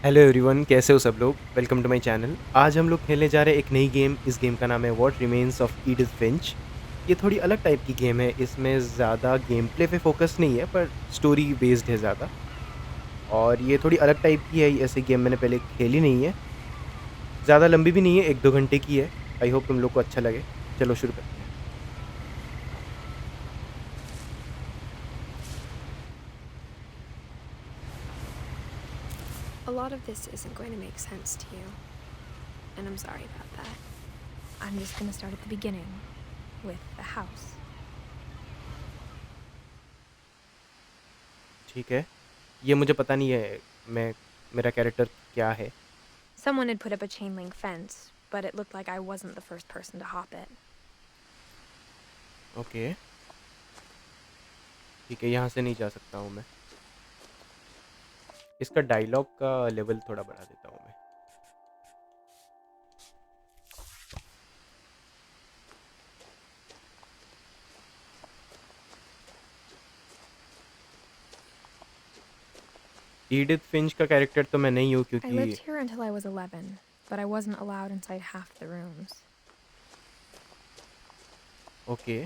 Hello everyone, कैसे हो सब लोग। Welcome to my channel. आज हम लोग खेलने जा रहे हैं एक नई गेम। इस गेम का नाम है what remains of Edith Finch. ये थोड़ी अलग टाइप की गेम है। इसमें ज़्यादा गेम प्ले पे फोकस नहीं है, पर स्टोरी बेस्ड है ज़्यादा। और ये थोड़ी अलग टाइप की है। ऐसी गेम मैंने पहले खेली नहीं है। ज़्यादा लंबी भी नहीं है, 1-2 घंटे की है। आई होप तुम लोग को अच्छा लगे। चलो शुरू करते हैं। A lot of this isn't going to make sense to you, and I'm sorry about that. I'm just going to start at the beginning with the house. ठीक है। ये मुझे पता नहीं है। मैं मेरा कैरेक्टर क्या है। Someone had put up a chain link fence, but it looked like I wasn't the first person to hop it. Okay, ठीक है। यहाँ से नहीं जा सकता हूँ मैं। इसका डायलॉग का लेवल थोड़ा बढ़ा देता हूँ मैं। एडिथ फिंच का कैरेक्टर तो मैं नहीं हूँ, I क्योंकि lived here until I was 11, but I wasn't allowed inside half the rooms. Okay,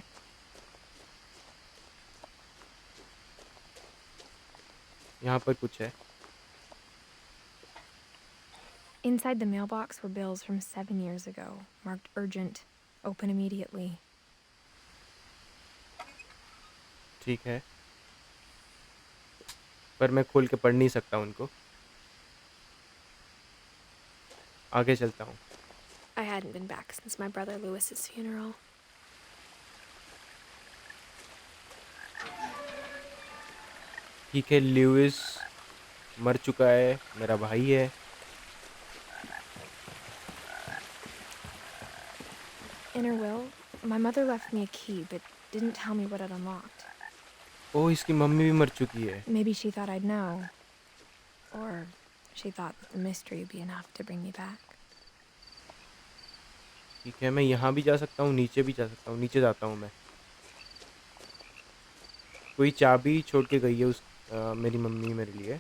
यहाँ पर कुछ है। Inside the mailbox were bills from 7 years ago, marked urgent, open immediately. ठीक है, पर मैं खोल के पढ़ नहीं सकता उनको। आगे चलता हूँ। I hadn't been back since my brother Lewis's funeral. ठीक है, ल्यूइस मर चुका है, मेरा भाई है। In her will, my mother left me a key, but didn't tell me what it unlocked. ओह, इसकी मम्मी भी मर चुकी है। Maybe she thought I'd know. Or she thought that the mystery would be enough to bring me back. ठीक है, मैं यहाँ भी जा सकता हूँ, नीचे भी जा सकता हूँ। नीचे जाता हूँ मैं। कोई चाबी छोड़ के गई है मेरी मम्मी मेरे लिए।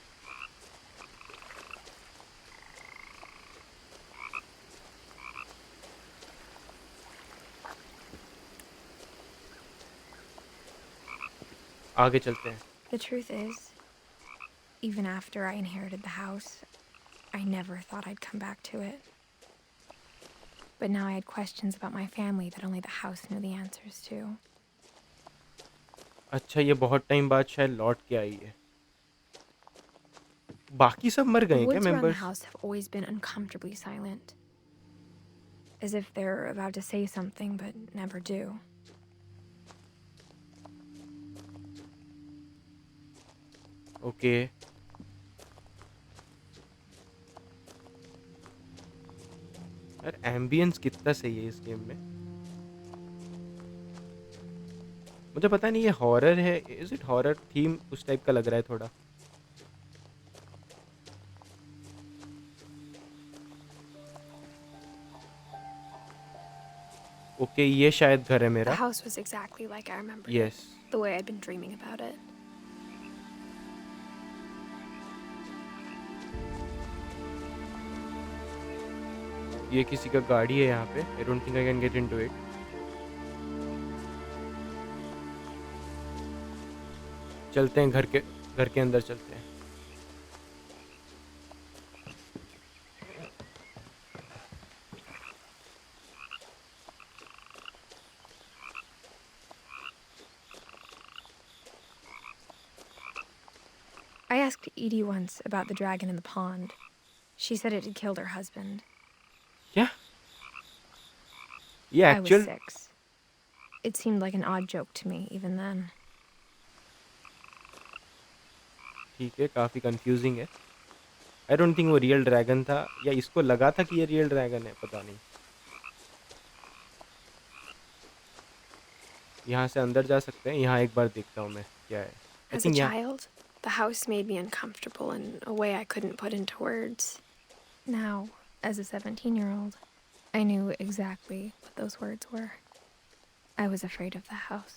आगे चलते हैं। The truth is, even after I inherited the house, I never thought I'd come back to it. But now I had questions about my family that only the house knew the answers to. अच्छा, ये बहुत time बाद शायद लौट के आई है। बाकी सब मर The गए हैं क्या woods around the members? house have always been uncomfortably silent, as if they're about to say something but never do. Okay. यार, एम्बियंस कितना सही है इस गेम में। मुझे पता नहीं ये हॉरर है। इज इट हॉरर थीम उस टाइप का लग रहा है थोड़ा। ओके, ये शायद घर है The मेरा। house was exactly like I remembered it, yes. the way I'd been dreaming about it. ये किसी का गाड़ी है यहाँ पे। I don't think I can get into it. चलते हैं घर के अंदर चलते हैं। I asked Edie once about the dragon in the pond. She said it had killed her husband. क्या? ये I was actual? 6. It seemed like an odd joke to me, even then. ठीक है, काफ़ी कंफ्यूजिंग है। I don't think वो real dragon था, या इसको लगा था कि ये रियल ड्रैगन है, पता नहीं। यहाँ से अंदर जा सकते हैं। यहाँ एक बार देखता हूँ मैं क्या है। आई As a थिंक यहाँ। child, the house made me uncomfortable in a way I couldn't put into words. Now, as a 17-year-old, I knew exactly what those words were. I was afraid of the house.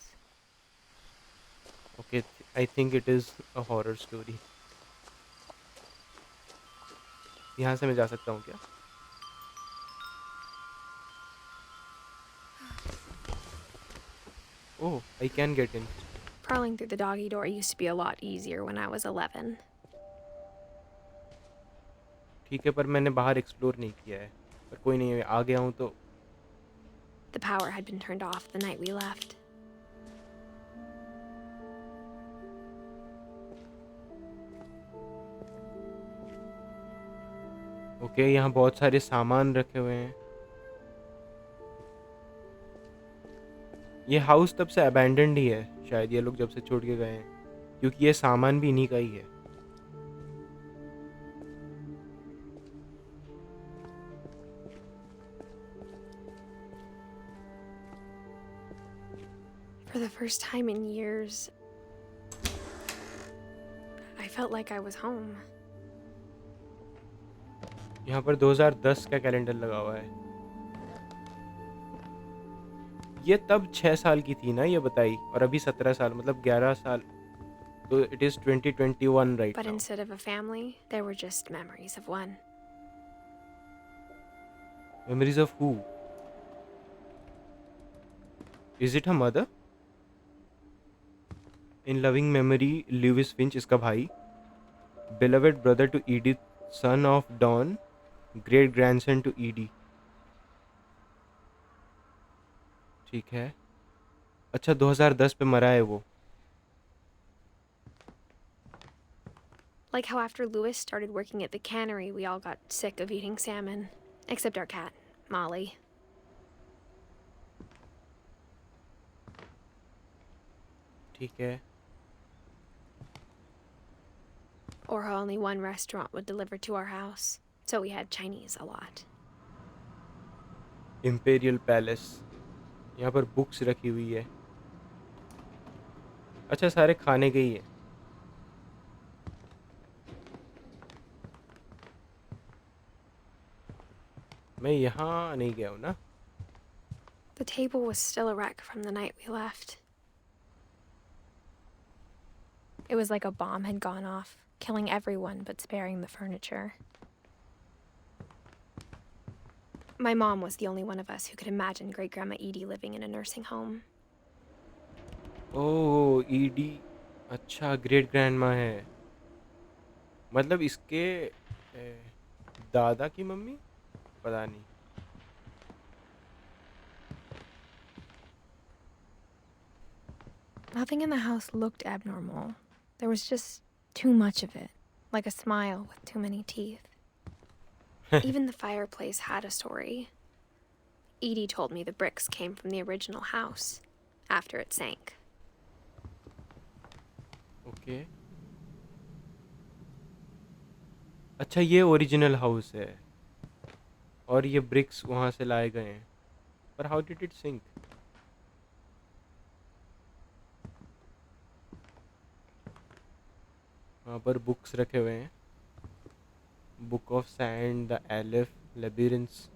Okay, I think it is a horror story. यहाँ से मैं जा सकता हूँ क्या? Oh! I can get in. Crawling through the doggy door used to be a lot easier when I was 11. ठीक है, पर मैंने बाहर एक्सप्लोर नहीं किया है। पर कोई नहीं, आ गया हूँ तो। The power had been turned off the night we left. Okay, यहाँ बहुत सारे सामान रखे हुए हैं। ये हाउस तब से अबैंडन्ड ही है शायद, ये लोग जब से छोड़ के गए हैं, क्योंकि ये सामान भी इन्हीं का ही है। For the first time in years, I felt like I was home. यहाँ पर 2010 का कैलेंडर लगा हुआ है। ये तब 6 साल की थी ना, ये बताई, और अभी 17 साल, मतलब 11 साल। तो it is 2021 right But now. instead of a family, there were just memories of one. Memories of who? Is it a mother? In loving memory Louis Finch, इसका भाई, beloved brother to Edith, son of Don, great grandson to Edie। ठीक है। अच्छा, 2010 पे मरा है वो। Like how after Louis started working at the cannery, we all got sick of eating salmon. Except our cat, Molly. ठीक है। Or how only one restaurant would deliver to our house. So we had Chinese a lot. Imperial palace. यहाँ पर books रखी हुई है। अच्छा, सारे खाने के ही है। मैं यहाँ नहीं गया हूँ ना। The table was still a wreck from the night we left. It was like a bomb had gone off, killing everyone but sparing the furniture. My mom was the only one of us who could imagine Great Grandma Edie living in a nursing home. Oh, ED. अच्छा, great grandma है, मतलब इसके दादा की mummy, पता नहीं। Nothing in the house looked abnormal. There was just too much of it, like a smile with too many teeth. Even the fireplace had a story. Edie told me the bricks came from the original house after it sank. Okay. अच्छा, ये original house है और ये BRICS वहाँ से लाए गए हैं, पर हाउ डिड इट सिंक? वहाँ पर बुक्स रखे हुए हैं। Book of sand, the Aleph, labyrinths.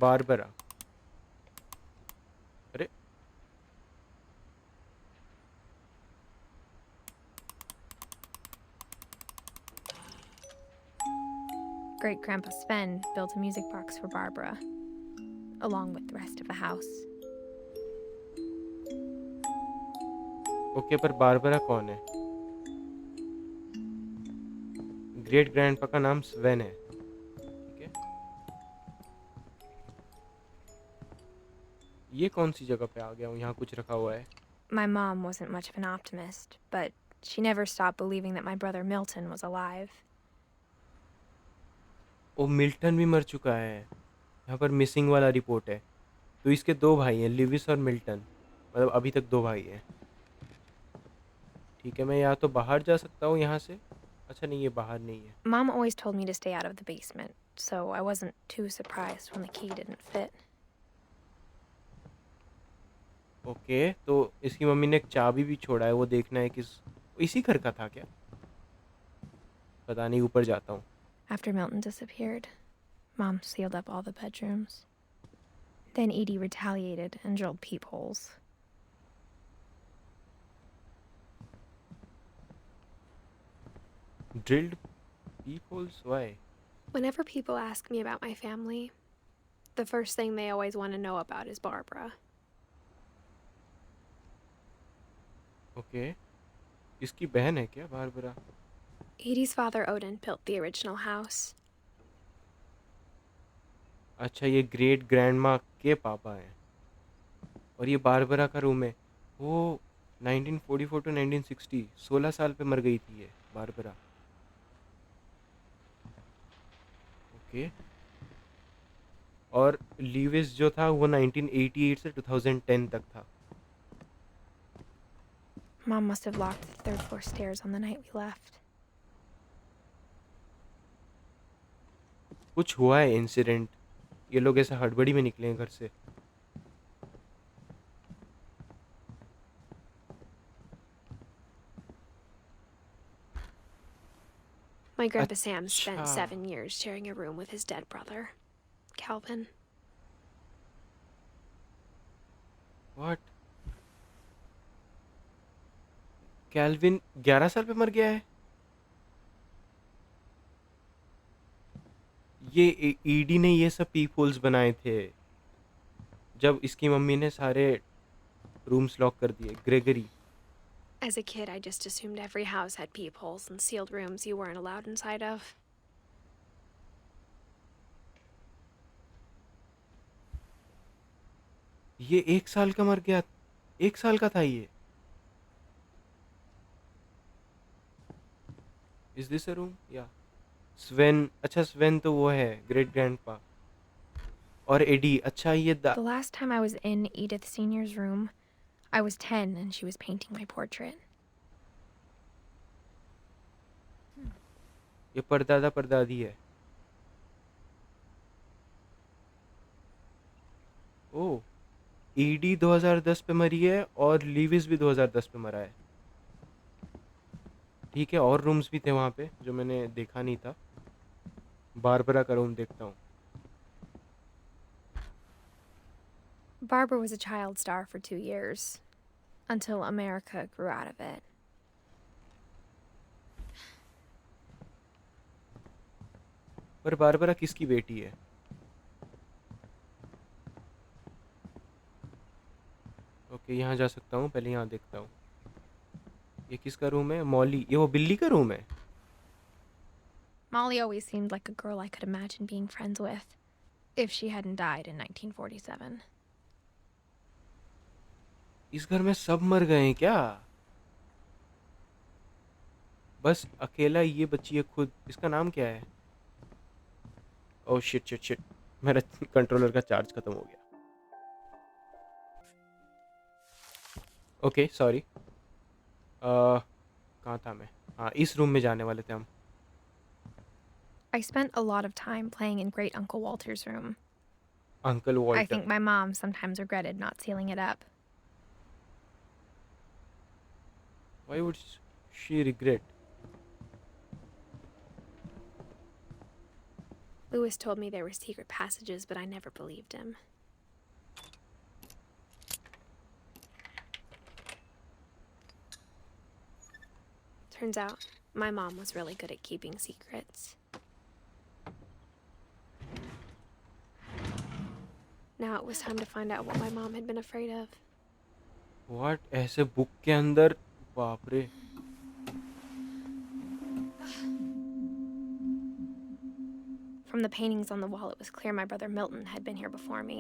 Barbara. अरे, Great Grandpa Sven built a music box for Barbara, along with the rest of the house. Okay, पर बारबरा कौन है? ग्रेट ग्रैंडपा का नाम स्वेन है। ठीक है। ये कौन सी जगह पे आ गया हूँ? यहाँ कुछ रखा हुआ है। My mom wasn't much of an optimist, but she never stopped believing that my brother Milton was alive. ओ, मिल्टन भी मर चुका है। यहाँ पर मिसिंग वाला रिपोर्ट है। तो इसके दो भाई हैं, लिविस और मिल्टन, मतलब अभी तक दो भाई हैं। ठीक है, मैं या तो बाहर जा सकता हूँ यहाँ से। अच्छा नहीं, ये बाहर नहीं है। Mom always told me to stay out of the basement, so I wasn't too surprised when the key didn't fit. Okay, तो इसकी मम्मी ने एक चाबी भी छोड़ा है, वो देखना है किस, इसी घर का था क्या? पता नहीं, ऊपर जाता हूँ। After Milton disappeared, Mom sealed up all the bedrooms. Then Edie retaliated and drilled peepholes. Drilled peepholes? Why? Whenever people ask me about my family, the first thing they always want to know about is Barbara. Okay. इसकी बहन है क्या Barbara? Edie's father Odin built the original house. अच्छा, ये great grandma के पापा हैं और ये बारबरा का रूम है। वो 1944 टू 1960 16 साल पे मर गई थी ये बारबरा। ओके। और लीविस जो था वो 1988 से 2010 तक था। Mom must have locked the third floor stairs on the night we left. कुछ हुआ है इंसिडेंट, ये लोग ऐसे हड़बड़ी में निकले हैं घर से। My Grandpa Sam spent अच्छा 7 years sharing a room with his dead brother, Calvin. What? Calvin 11 साल पे मर गया है? ये ईडी ने ये सब पीपल्स बनाए थे जब इसकी मम्मी ने सारे रूम्स लॉक कर दिए। Gregory. As a kid, I just assumed every house had peepholes and sealed rooms you weren't allowed inside of. ये 1 साल का मर गया, 1 साल का था ये। Is this a room? या स्वेन। अच्छा, स्वेन तो वो है ग्रेट ग्रैंडपा। और एडी, अच्छा ये The last time I was in Edith Sr.'s room, I was 10 and she was painting my portrait. ये परदादा परदादी है। ओ, ईडी 2010 पे मरी है और लीविस भी 2010 पे मरा है। ठीक है, और रूम्स भी थे वहाँ पे जो मैंने देखा नहीं था। बारबरा का रूम देखता हूँ। Barbara was a child star for 2 years, until America grew out of it. पर बारबरा किसकी बेटी है? ओके, यहाँ जा सकता हूँ, पहले यहाँ देखता हूँ। ये किसका रूम है? मॉली। ये वो बिल्ली का रूम है। Molly always seemed like a girl I could imagine being friends with, if she hadn't died in 1947. इस घर में सब मर गए हैं क्या? बस अकेला ये बच्ची है खुद। इसका नाम क्या है? ओह शिट शिट शिट, मेरा कंट्रोलर का चार्ज खत्म हो गया। Okay sorry. कहाँ था मैं? हाँ, इस रूम में जाने वाले थे हम। I spent a lot of time playing in Great Uncle Walter's room. Uncle I Walter. think my mom sometimes regretted not sealing it up. Why would she regret? Lewis told me there were secret passages, but I never believed him. Turns out, my mom was really good at keeping secrets. Now it was time to find out what my mom had been afraid of. What? ऐसे book के अंदर? बाप रे। From the paintings on the wall, it was clear my brother Milton had been here before me.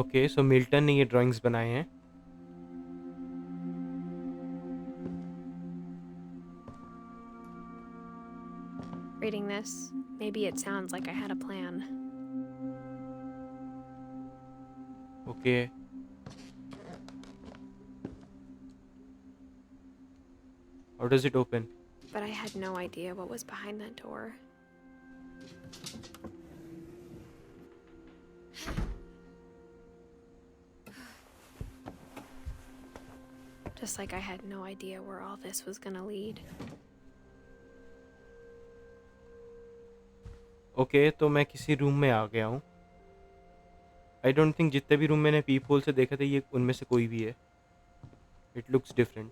Okay, so Milton ने ये drawings बनाए हैं। Reading this, maybe it sounds like I had a plan. Okay. How does it open? But I had no idea what was behind that door. Just like I had no idea where all this was gonna lead. Okay, तो मैं किसी room में आ गया हूँ। I don't think जितने भी room मैंने पीप whole से देखे थे ये उनमें से कोई भी है. It looks different.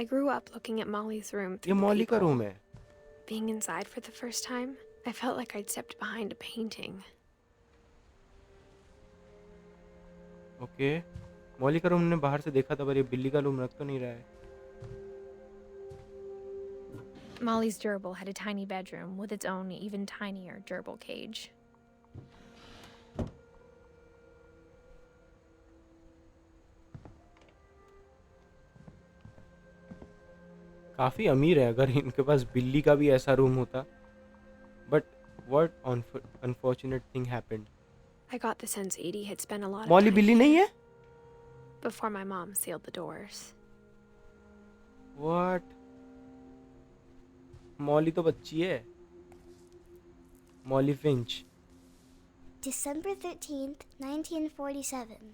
I grew up looking at Molly's room ये through the मॉली का peephole. रूम है. Being inside for the first time, I felt like I'd stepped behind a painting. Okay. Molly का room ने बाहर से देखा था पर ये बिल्ली का रूम रख तो नहीं रहा है. Molly's gerbil had a tiny bedroom with its own even tinier gerbil cage. काफ़ी अमीर है अगर इनके पास बिल्ली का भी ऐसा रूम होता. But what unfortunate thing happened. I got the sense Edie had spent a lot of Molly time बिल्ली नहीं है. before my mom sealed the doors. What. Molly तो बच्ची है. Molly Finch. December 13th, 1947.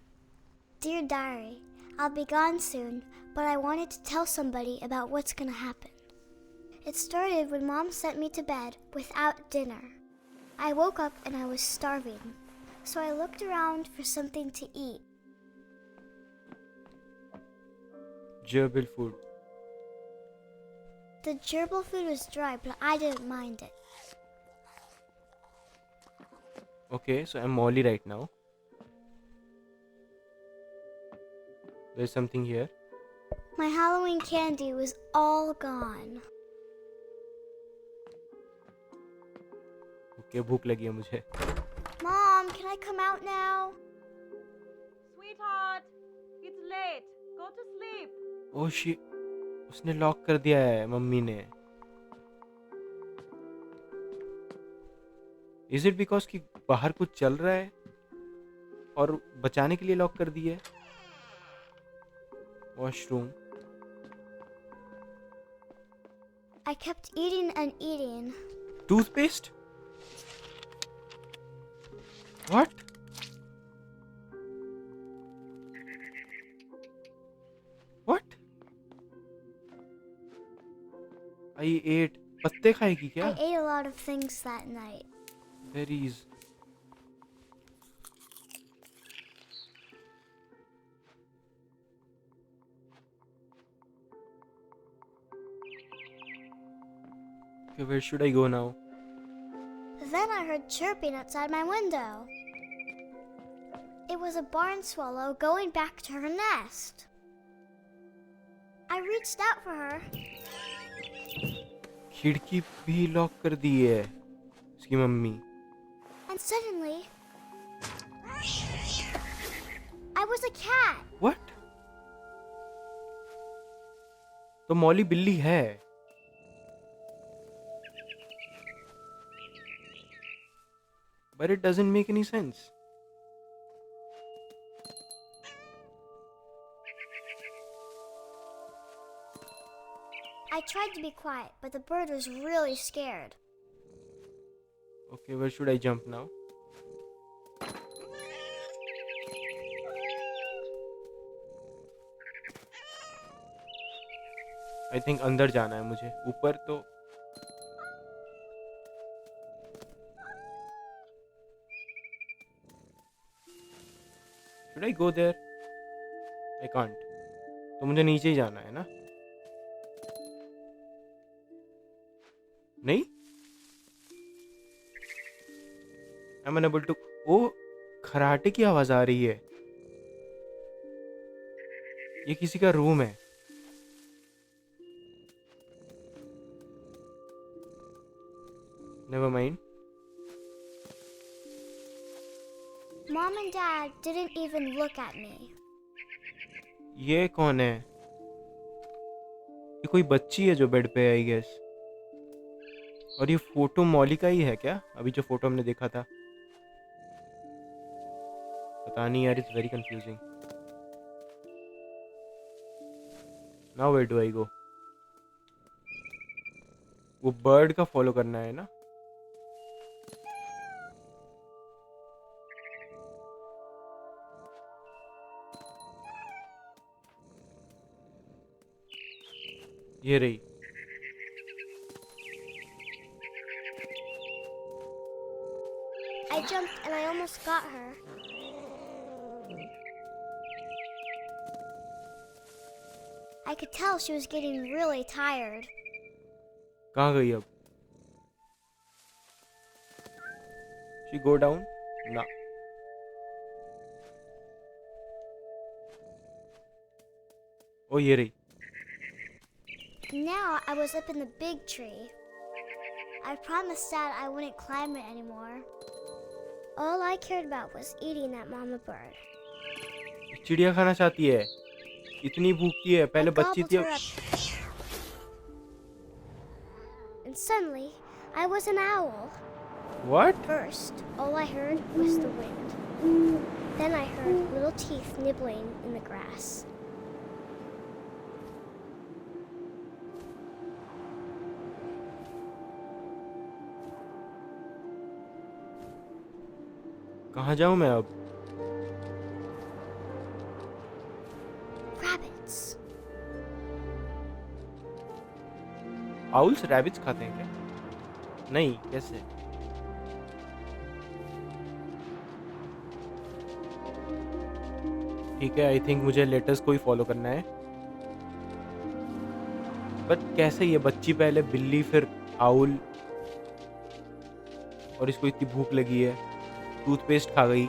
Dear Diary, I'll be gone soon, but I wanted to tell somebody about what's gonna happen. It started when Mom sent me to bed without dinner. I woke up and I was starving, so I looked around for something to eat. Gerbil food. The gerbil food was dry, but I didn't mind it. Okay, so I'm Molly right now. There's something here. My Halloween candy was all gone. Okay, भूख लगी है मुझे. Mom, can I come out now? Sweetheart, it's late. Go to sleep. Oh shit. उसने lock कर दिया है mummy ने. Is it because कि बाहर कुछ चल रहा है और बचाने के लिए लॉक कर दिया है. Washroom. I kept eating and eating. Toothpaste? What? What? I ate. पत्ते खाएगी क्या? I ate a lot of things that night. Berries. Okay, where should I go now? Then I heard chirping outside my window. It was a barn swallow going back to her nest. I reached out for her. खिड़की भी lock कर दी है उसकी mummy. And suddenly, I was a cat. What? तो Molly बिल्ली है. But it doesn't make any sense. I tried to be quiet, but the bird was really scared. Okay, where should I jump now? I think अंदर जाना है मुझे. ऊपर तो should I go there? I can't. तो मुझे नीचे ही जाना है ना? नहीं? I'm unable to. ओ खराटे की आवाज आ रही है. ये किसी का रूम है. Never mind. Mom and Dad didn't even look at me. ये कौन है? ये कोई बच्ची है जो बेड पे है, आई गेस. और ये फोटो मॉली का ही है क्या? अभी जो फोटो हमने देखा था. पता नहीं यार, it's very confusing. Now where do I go? वो बर्ड का फॉलो करना है ना? ये रही. I jumped and I almost got I could tell she was getting really tired. कहाँ गई अब? She go down? ना. ओ ये रही. Now I was up in the big tree. I promised Dad I wouldn't climb it anymore. All I cared about was eating that mama bird. चिड़िया खाना चाहती है. इतनी भूखी है. I पहले बच्ची gobbled थी. her up. And suddenly, I was an owl. What? First, all I heard was the wind. Then I heard little teeth nibbling in the grass. कहाँ जाऊँ मैं अब? Rabbits. Owls rabbits खाते हैं क्या? नहीं, कैसे? ठीक है, आई थिंक मुझे लेटेस्ट को ही फॉलो करना है. बट कैसे ये बच्ची पहले बिल्ली फिर आउल और इसको इतनी भूख लगी है. टूथपेस्ट खा गई.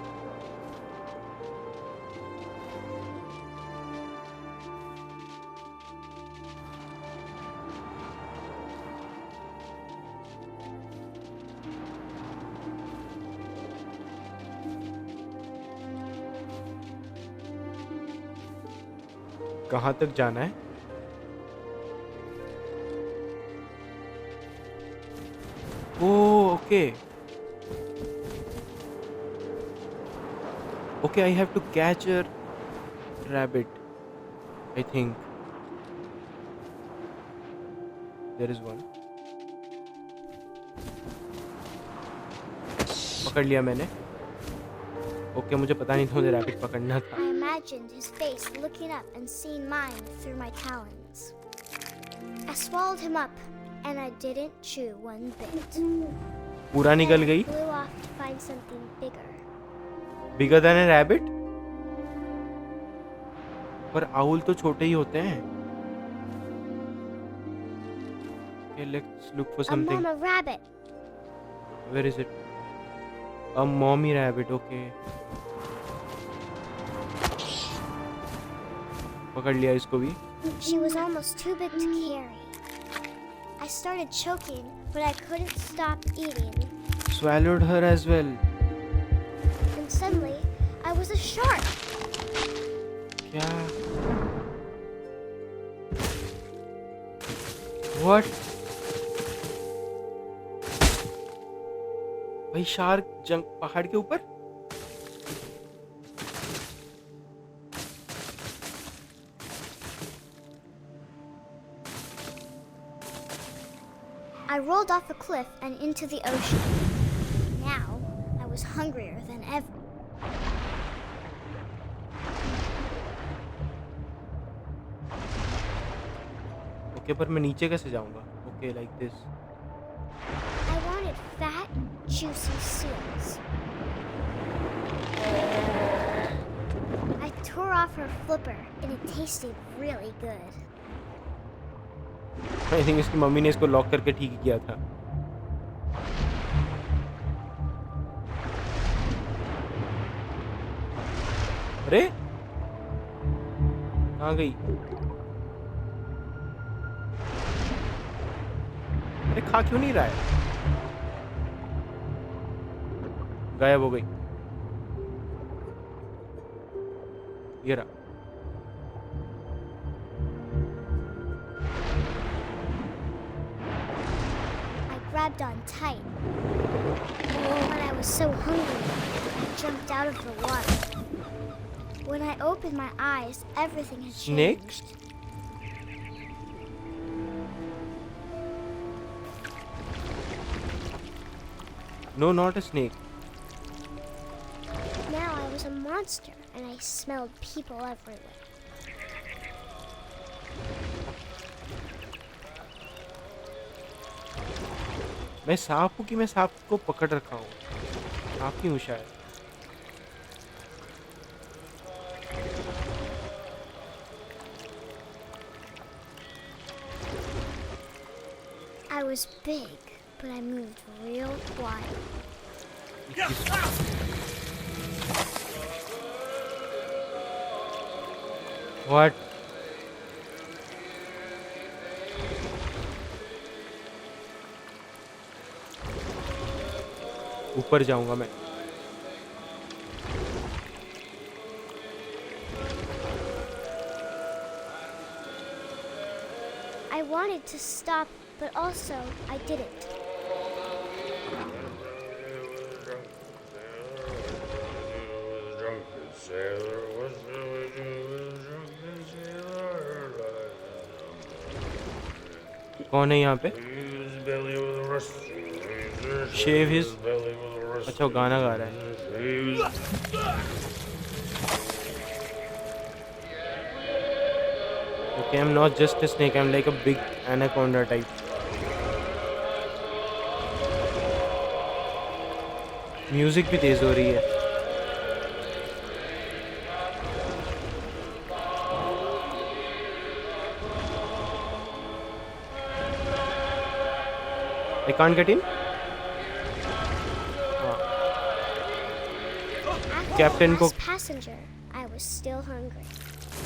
कहाँ तक जाना है? ओह, okay. Okay, I have to catch a rabbit. I think there is one. पकड़ लिया मैंने. ओके, मुझे पता नहीं था मुझे रैबिट पकड़ना था. I imagined his face looking up and seeing mine through my talons. I swallowed him up, and I didn't chew one bit. पूरा निकल गई. Flew off to find something bigger. Bigger than a rabbit? पर owl तो छोटे ही होते हैं. Okay, let's look for A something. mama rabbit. Where is it? A mommy rabbit. Okay. पकड़ लिया इसको भी. She was almost too big to carry. I started choking, but I couldn't stop eating. Swallowed her as well. And suddenly, I was a shark. क्या? What? भाई shark जंग पहाड़ के ऊपर? I rolled off a cliff and into the ocean. Now, I was hungrier than ever. Okay, पर मैं नीचे कैसे जाऊंगा? Okay, like this. I wanted fat, juicy seals. I tore off her flipper, and it tasted really good. I think इसकी mummy ने इसको lock करके ठीक किया था. अरे कहाँ गई? अरे खा क्यों नहीं रहा है? गायब हो गई. ये रहा. I grabbed on tight. When I was so hungry, I jumped out of the water. When I opened my eyes, everything had Snake? changed. No, not a snake. Now I was a monster, and I smelled people everywhere. मैं सांप हूँ कि मैं सांप को पकड़ रखा हूँ? सांप ही हूँ शायद. was big, but I moved real quiet. What? ऊपर जाऊंगा मैं. I wanted to stop, but also I didn't. कौन है यहाँ पे? Shave his. अच्छा वो गाना गा रहा है. Okay, I'm not just a snake. I'm like a big anaconda type. Music भी तेज हो रही है. I can't get in. After Captain the को last passenger, I was still hungry.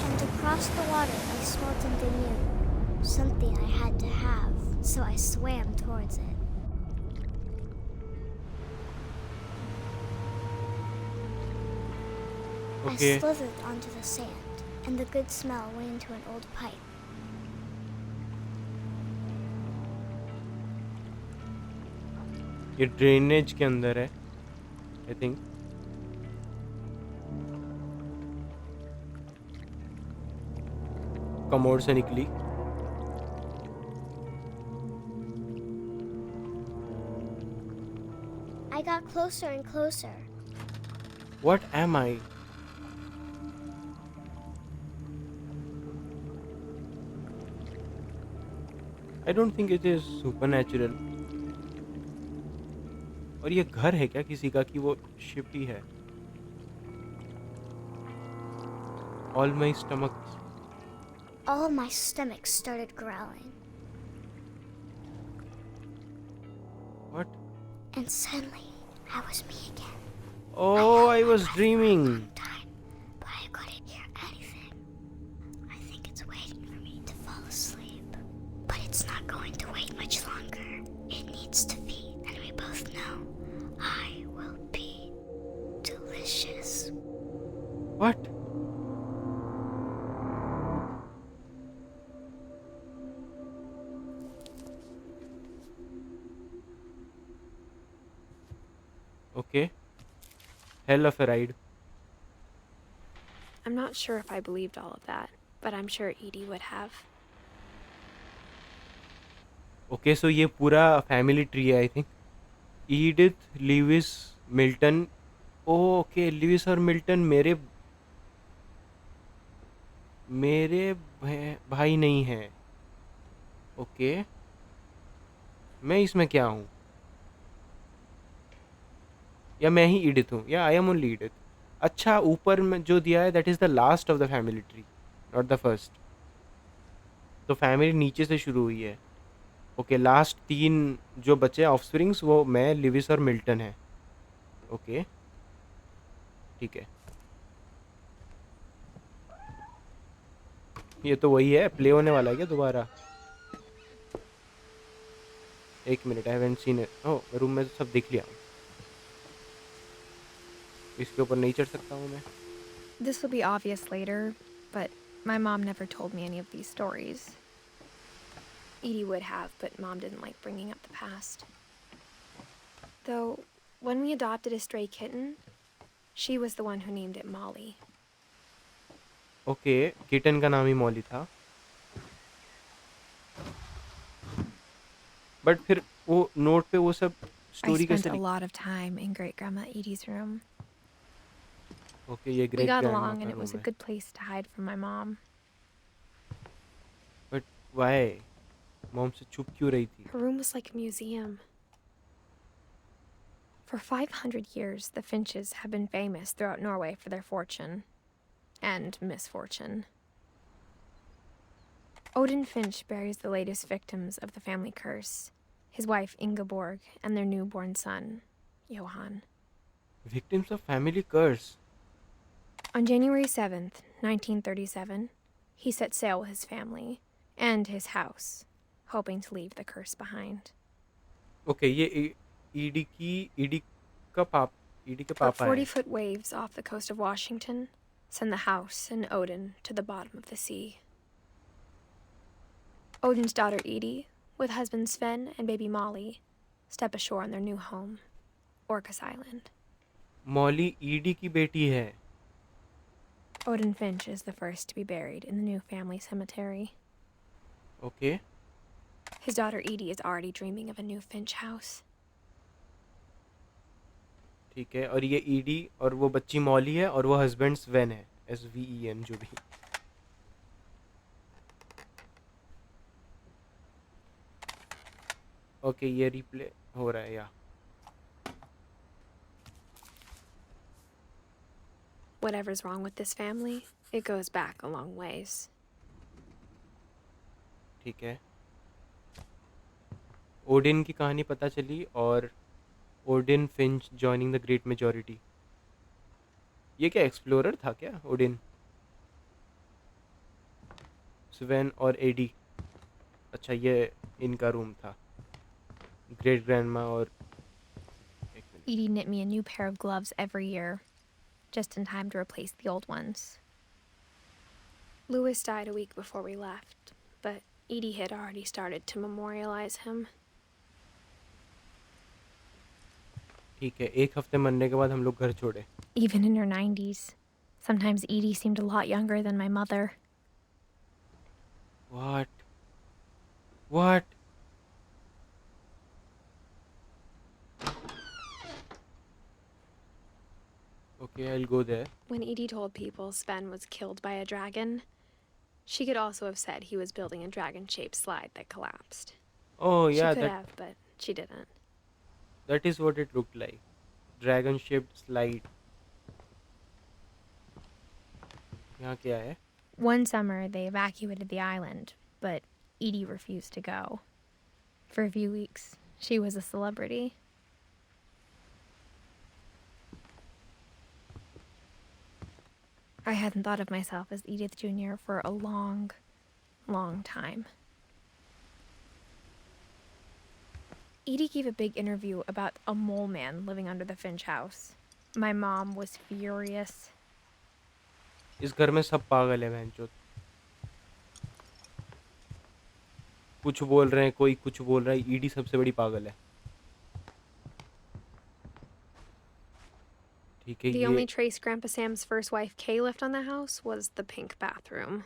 And to cross the water, I smelled something new. Something I had to have, so I swam towards it. Okay. I slithered onto the sand, and the good smell went into an old pipe. ये drainage के अंदर है, I think. Commode से निकली. I got closer and closer. What am I? I don't think it is supernatural. और ये घर है क्या किसी का कि वो शिप ही है? All my stomach. All my stomach started growling. What? And suddenly, I was me again. Oh, I was dreaming. Time, but I couldn't hear anything. I think it's waiting for me to fall asleep. But it's not going to wait much longer. It needs to feed, and we both know I will be delicious. What? Okay. Hell of a ride. I'm not sure if I believed all of that, but I'm sure Edie would have. Okay, so ये पूरा family tree है I think. Edith, Lewis, Milton. Okay, Lewis और Milton मेरे मेरे भाई नहीं हैं. Okay, मैं इसमें क्या हूँ? या मैं ही ईडिथ हूँ? या आई एम ओनली ईडिथ? अच्छा, ऊपर में जो दिया है that is the last of the family tree, not the first. तो फैमिली नीचे से शुरू हुई है. ओके, लास्ट 3 जो बचे ऑफस्प्रिंग्स वो मैं, लिविस और मिल्टन है. ओके, ठीक है. ये तो वही है, प्ले होने वाला है क्या दोबारा? एक minute, I haven't seen it. Oh, room में तो सब देख लिया. इसके ऊपर नहीं चढ़ सकता हूँ मैं. This will be obvious later, but my mom never told me any of these stories. Edie would have, but Mom didn't like bringing up the past. Though, when we adopted a stray kitten, she was the one who named it Molly. Okay, kitten का नाम ही Molly था. But फिर वो note पे वो सब I story spent कैसे a lot of time in Great Grandma Edie's room. Okay, ये We great got grandma along, का and it was room a है. good place to hide from my mom. But why mom से छुप क्यों रही थी? Her room was like a museum. For 500 years, the Finches have been famous throughout Norway for their fortune and misfortune. Odin Finch buries the latest victims of the family curse, his wife Ingeborg, and their newborn son, Johann. Victims of family curse. On January 7th, 1937, he set sail with his family and his house, hoping to leave the curse behind. Okay, ये ED का पाप ED के But पापा हैं. 40-foot waves off the coast of Washington send the house and Odin to the bottom of the sea. Odin's daughter Edie, with husband Sven and baby Molly, step ashore on their new home, Orcas Island. Molly ED की बेटी है. Odin Finch is the first to be buried in the new family cemetery. Okay. His daughter Edie is already dreaming of a new Finch house. ठीक है, और ये ED और वो बच्ची मॉली है और वो हस्बैंड स्वेन है, SVEN जो भी. ओके, ये रिप्ले हो रहा है या. Whatever's wrong with this family, it goes back a long ways. ठीक है. ओडिन की कहानी पता चली और Odin Finch joining the great majority. ये क्या एक्सप्लोरर था क्या ओडिन? स्वेन और एडी. अच्छा, ये इनका रूम था. ग्रेट ग्रैंडमा और Edie knit me a new pair of gloves every year, just in time to replace the old ones. Louis died a week before we left, but Edie had already started to memorialize him. ठीक है, एक हफ्ते मरने के बाद हम लोग घर छोड़े. Even in her 90s. Sometimes Edie seemed a lot younger than my mother. What? Okay, I'll go there. When Edie told people Sven was killed by a dragon, she could also have said he was building a dragon-shaped slide that collapsed. Oh yeah, she could have, but she didn't. That is what it looked like. Dragon-shaped slide. यहाँ क्या है? One summer, they evacuated the island, but Edie refused to go. For a few weeks, she was a celebrity. I hadn't thought of myself as Edith Jr. for a long, long time. Edie gave a big interview about a mole man living under the Finch house. My mom was furious. इस घर में सब पागल है बहनचोद. कुछ बोल रहे हैं, कोई कुछ बोल रहा है. ईडी सबसे बड़ी पागल है. ठीक है. The only trace Grandpa Sam's first wife Kay left on the house was the pink bathroom.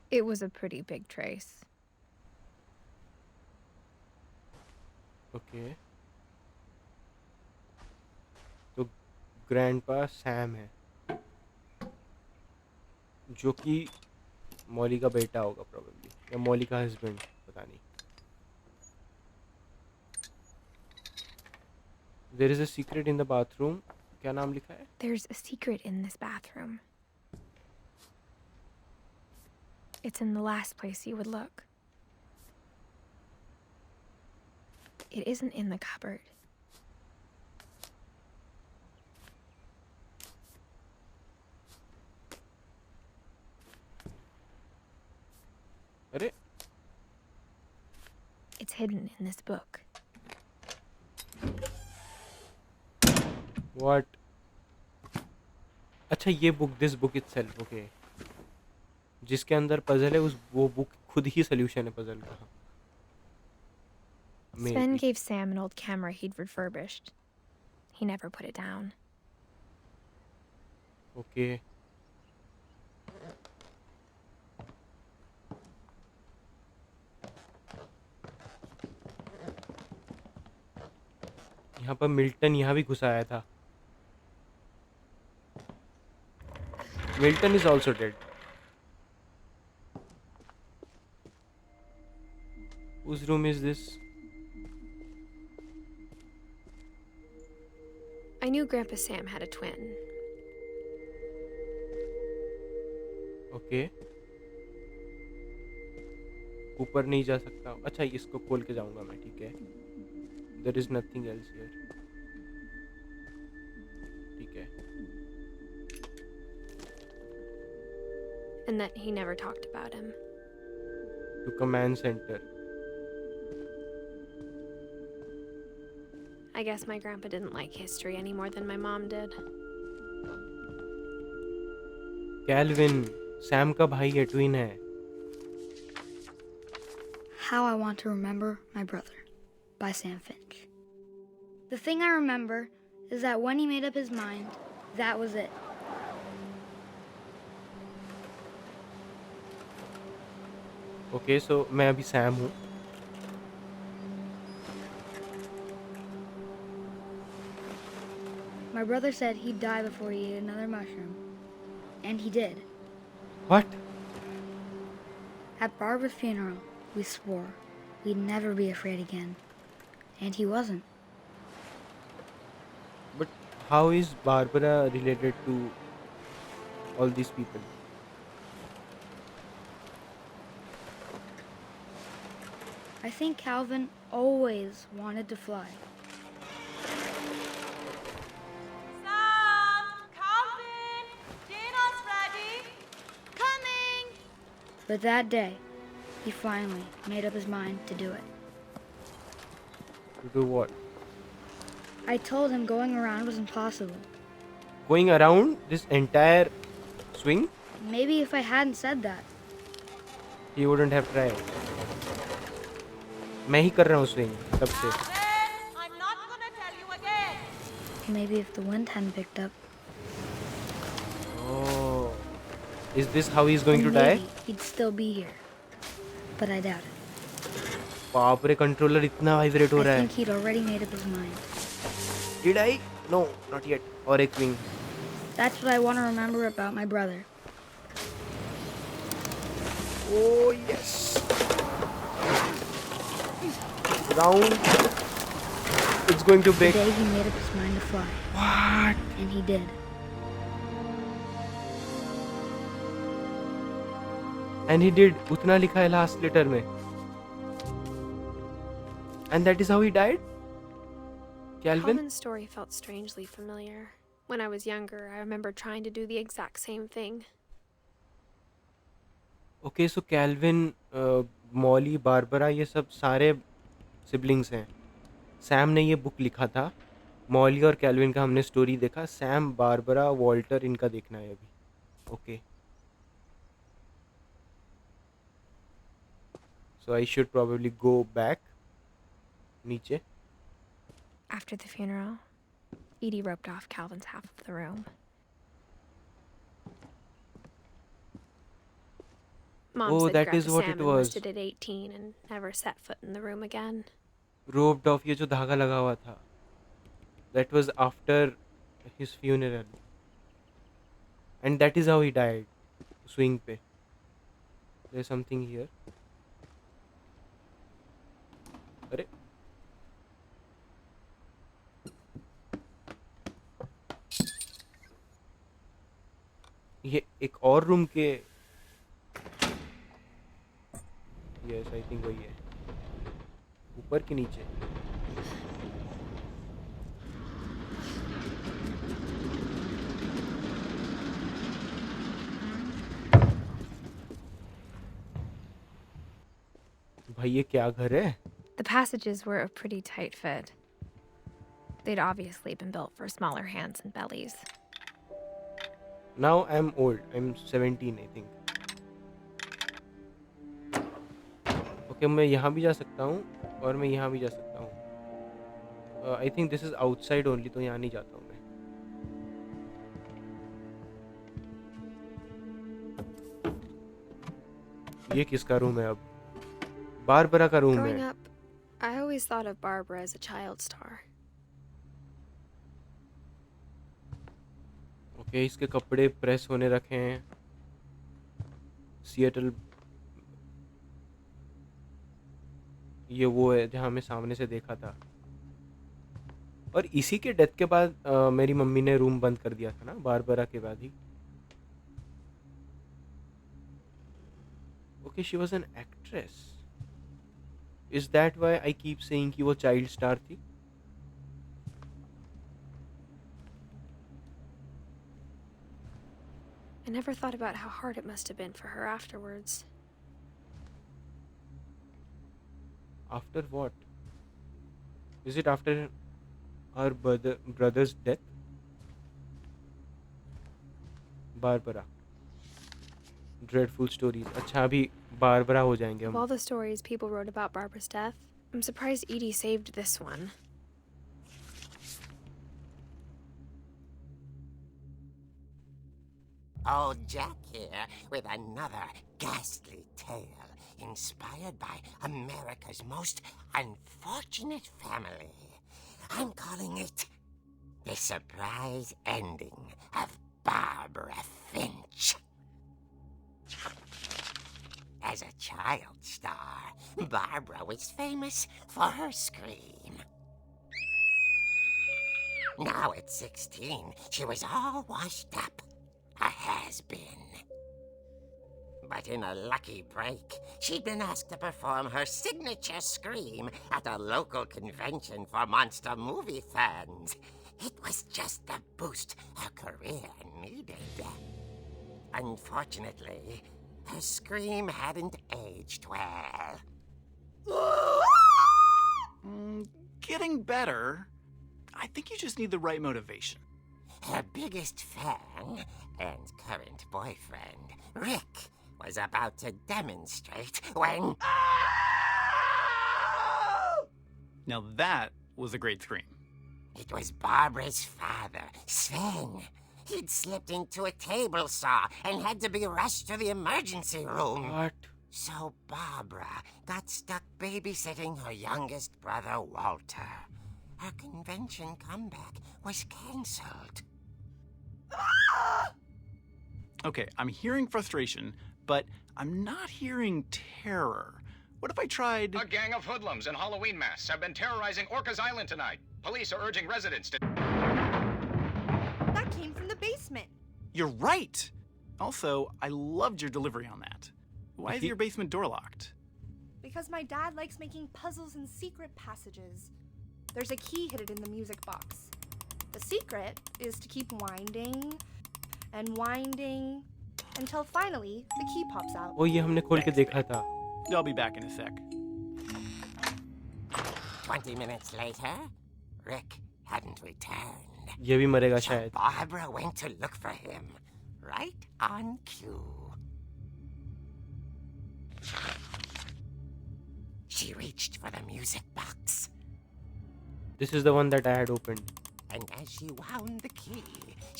It was a pretty big trace. Okay. तो ग्रैंडपा सैम है, जो कि मॉली का बेटा होगा प्रोबेबली, या मॉली का हस्बैंड, पता नहीं. There is a secret in the bathroom. क्या नाम लिखा है? There's a secret in this bathroom. It's in the last place you would look. It isn't in the cupboard. अरे It's hidden in this book. What? अच्छा, ये book, this book itself. Okay, जिसके अंदर puzzle है, वो book खुद ही solution है puzzle का. Sven gave Sam an old camera he'd refurbished. He never put it down. Okay. यहाँ पर मिल्टन यहाँ भी घुसा आया था. Milton is also dead. Whose room is this? I knew Grandpa Sam had a twin. Okay. ऊपर नहीं जा सकता। अच्छा, इसको खोल के जाऊंगा मैं, ठीक है। There is nothing else here, ठीक है। And that he never talked about him. To command centre. I guess my grandpa didn't like history any more than my mom did. Calvin Sam का भाई है, ट्विन है। How I Want to Remember My Brother by Sam Finch. The thing I remember is that when he made up his mind, that was it. Okay, so मैं अभी Sam हूँ। My brother said he'd die before he ate another mushroom. And he did. What? At Barbara's funeral, we swore we'd never be afraid again. And he wasn't. But how is Barbara related to all these people? I think Calvin always wanted to fly. Sam! Calvin! Dinner's ready! Coming! But that day, he finally made up his mind to do it. To do what? I told him going around was impossible. Going around this entire swing? Maybe if I hadn't said that. He wouldn't have tried. मैं ही कर रहा हूँ swing तब से। Calvin! I'm not gonna tell you again! Maybe if the wind hadn't picked up. Oh, is this how he's going to then die? maybe he'd still be here. But I doubt it. बाप रे, controller इतना vibrate हो I रहा है। think he'd already made up his mind. Did I? No, not yet. और एक swing। That's what I want to remember about my brother. Oh yes. Round. It's going to The break. day he made up his mind to fly. What? And he did. And he did. उतना लिखा है last letter में। And that is how he died? Calvin? Calvin's story felt strangely familiar. When I was younger, I remember trying to do the exact same thing. Okay, so Calvin, Molly, Barbara, ये सब सारे siblings हैं। Sam ने ये book लिखा था। Molly और kelvin का हमने स्टोरी देखा। सैम, बारबरा, वॉल्टर, इनका देखना है अभी। Okay, so I should probably go back नीचे। After the funeral, Edie roped off Calvin's half of the room. Mom Oh, said that Grandpa is what Sam it was. enlisted at 18 and never set foot in the room again. Roped off, ये जो धागा लगा हुआ था, that was after his funeral and that is how he died, swing पे। There is something here. अरे ये एक और रूम के, यस आई थिंक वही है, ऊपर के नीचे। भाई ये क्या घर है? The passages were a pretty tight fit. They'd obviously been built for smaller hands and bellies. Now I'm old. I'm 17 I think. Okay, मैं यहाँ भी जा सकता हूँ और मैं यहाँ भी जा सकता हूँ। I think this is outside only, तो यहाँ नहीं जाता हूँ मैं। ये किसका रूम है अब? बारबरा का रूम Growing है। up, I always thought of Barbara as a child star. Okay, इसके कपड़े प्रेस होने रखे हैं। सिएटल, ये वो है जहाँ मैं सामने से देखा था। और इसी के डेथ के बाद मेरी मम्मी ने रूम बंद कर दिया था ना, बारबरा के बाद ही। Okay, she was an actress. Is that why I keep saying कि वो चाइल्ड स्टार थी? I never thought about how hard it must have been for her afterwards. After what? Is it after her brother's death? Barbara. Dreadful stories. अच्छा अभी Barbara हो जाएंगे Of हम. all the stories people wrote about Barbara's death, I'm surprised Edie saved this one. Old Jack here with another ghastly tale inspired by America's most unfortunate family. I'm calling it The Surprise Ending of Barbara Finch. As a child star, Barbara was famous for her scream. Now at 16, she was all washed up. A has-been. But in a lucky break, she'd been asked to perform her signature scream at a local convention for monster movie fans. It was just the boost her career needed. Unfortunately, her scream hadn't aged well. Getting better. I think you just need the right motivation. Her biggest fan and current boyfriend, Rick, was about to demonstrate when... Now that was a great scream. It was Barbara's father, Sven. He'd slipped into a table saw and had to be rushed to the emergency room. What? So Barbara got stuck babysitting her youngest brother, Walter. Her convention comeback was cancelled. Okay, I'm hearing frustration, but I'm not hearing terror. What if I tried... A gang of hoodlums in Halloween masks have been terrorizing Orcas Island tonight. Police are urging residents to... That came from the basement. You're right! Also, I loved your delivery on that. Why is your basement door locked? Because my dad likes making puzzles and secret passages. There's a key hidden in the music box. The secret is to keep winding and winding until finally the key pops out. वो ये हमने खोल के देखा था. I'll be back in a sec. 20 minutes later, Rick hadn't returned. ये भी मरेगा So शायद. Barbara went to look for him, right on cue. She reached for the music box, This is the one that I had opened. and as she wound the key,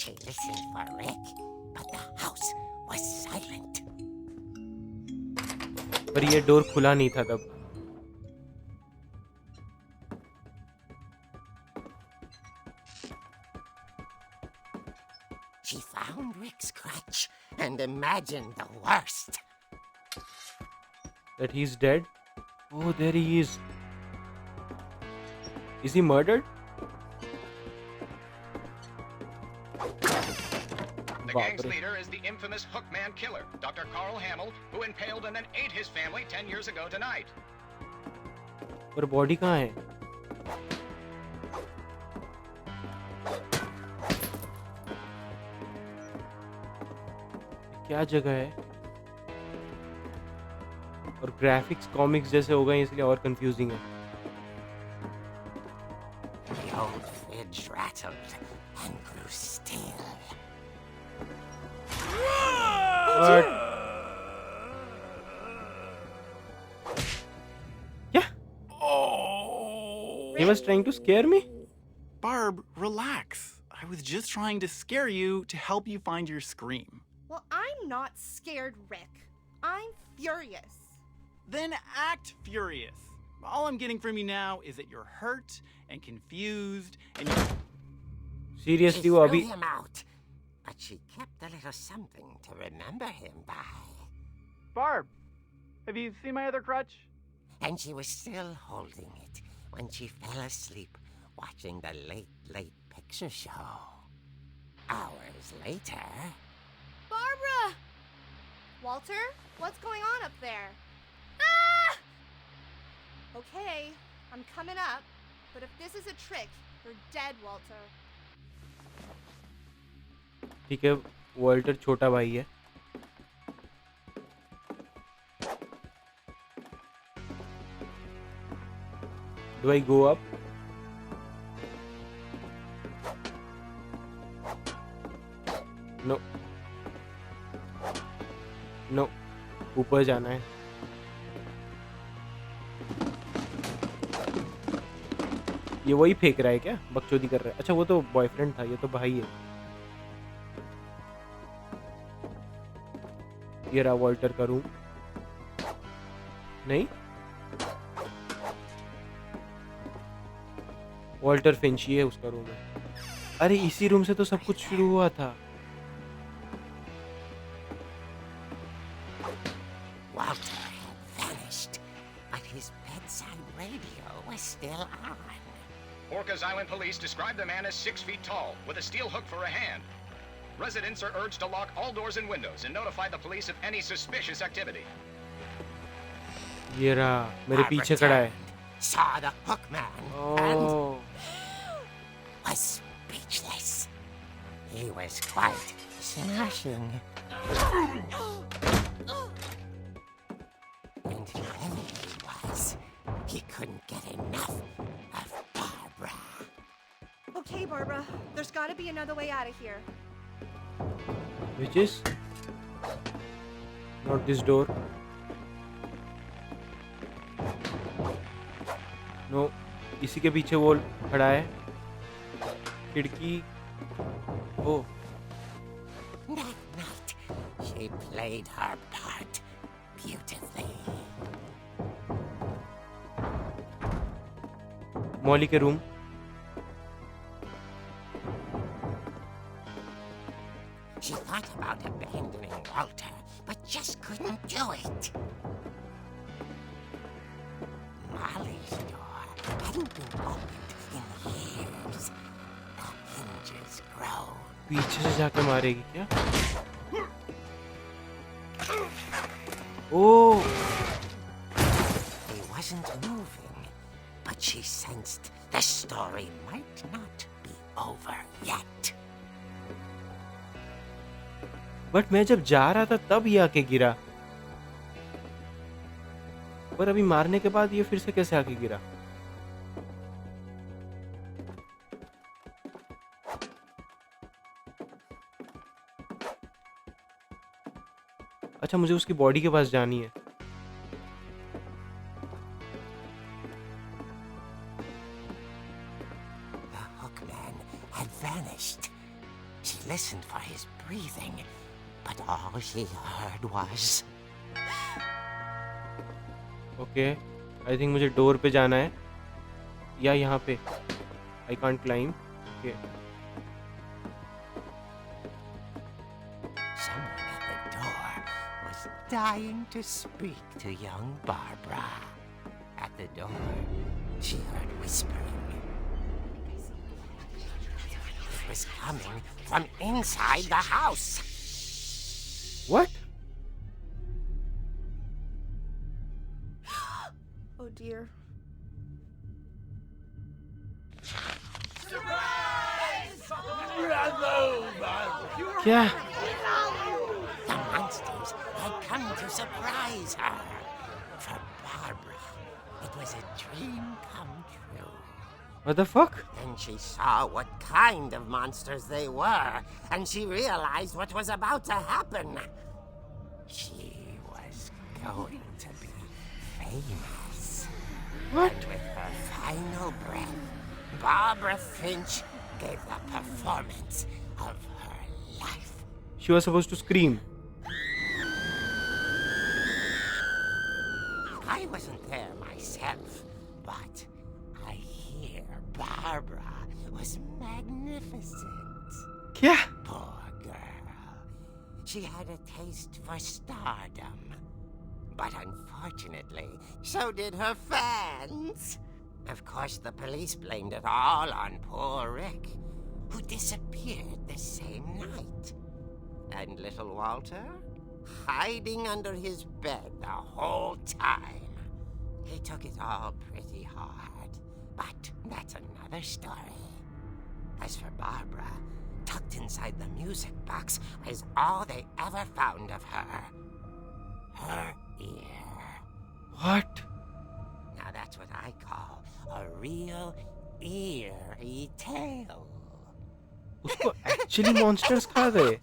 she listened for Rick, but the house was silent. पर ये door खुला नहीं था तब. She found Rick's crutch and imagined the worst. That he's dead. Oh, there he is. Is he murdered? The gang's leader is the infamous Hookman killer, Dr. Carl Hamill, who impaled and then ate his family 10 years ago tonight. पर body कहाँ है? क्या जगह है? और graphics comics जैसे हो गए इसलिए और कंफ्यूजिंग है. The old fridge rattled and grew still. What? Yeah. Oh! He was trying to scare me. Barb, relax. I was just trying to scare you to help you find your scream. Well, I'm not scared, Rick. I'm furious. Then act furious. All I'm getting from you now is that you're hurt and confused and you... Seriously, She वो threw अभी him out, but she kept a little something to remember him by. Barb, have you seen my other crutch? And she was still holding it when she fell asleep watching the late picture show. Hours later... Barbara! Walter, what's going on up there? Okay, I'm coming up. But if this is a trick, you're dead, Walter. ठीक है, Walter छोटा भाई है. Do I go up? No. No. ऊपर जाना है. ये वही फेंक रहा है क्या? बकचोदी कर रहा है. अच्छा वो तो बॉयफ्रेंड था, ये तो भाई है. ये रहा वॉल्टर का रूम. नहीं, वॉल्टर फिंच ही है, उसका रूम है. अरे इसी रूम से तो सब कुछ शुरू हुआ था. Walter had vanished, but his bedside radio was still on. Orcas Island police describe the man as 6 feet tall, with a steel hook for a hand. Residents are urged to lock all doors and windows and notify the police of any suspicious activity. ये रहा, मेरे पीछे खड़ा है. Saw the hookman Oh. and was speechless. He was quite smashing. And there he was. He couldn't get enough of Barbara. Okay, Barbara, there's gotta be another way out of here. Which is not this door. No, इसी के पीछे वो खड़ा है. खिड़की. Oh. That night, she played her part beautifully. Molly के room. She thought about abandoning Walter, but just couldn't do it. Molly's door hadn't been opened in years. The hinges groaned. पीछे से जाके मारेगी क्या? Oh. He wasn't moving, but she sensed the story might not be over yet. But मैं जब जा रहा था तब ये आके गिरा. पर अभी मारने के बाद ये फिर से कैसे आके गिरा? अच्छा मुझे उसकी बॉडी के पास जानी है. The hookman had vanished. She listened for his breathing, but all she heard was... okay, I think मुझे डोर पे जाना है या यहाँ पे. I can't climb. Okay. Someone at the door was dying to speak to young Barbara. At the door, she heard whispering. It was coming from inside the house. What? Oh dear. क्या? The monsters had come to surprise her. For Barbara, it was a dream come true. What the fuck? Then she saw what kind of monsters they were, and she realized what was about to happen. She was going to be famous. What? And with her final breath, Barbara Finch gave the performance of her life. She was supposed to scream. I wasn't there myself, but I hear Barbara was magnificent. क्या? Poor girl. She had a taste for stardom. But unfortunately, so did her fans. Of course, the police blamed it all on poor Rick, who disappeared the same night. And little Walter, hiding under his bed the whole time. He took it all pretty hard, but that's another story. As for Barbara, tucked inside the music box is all they ever found of her. Her ear. What? Now that's what I call a real eerie tale. उसको actually monsters खा गए.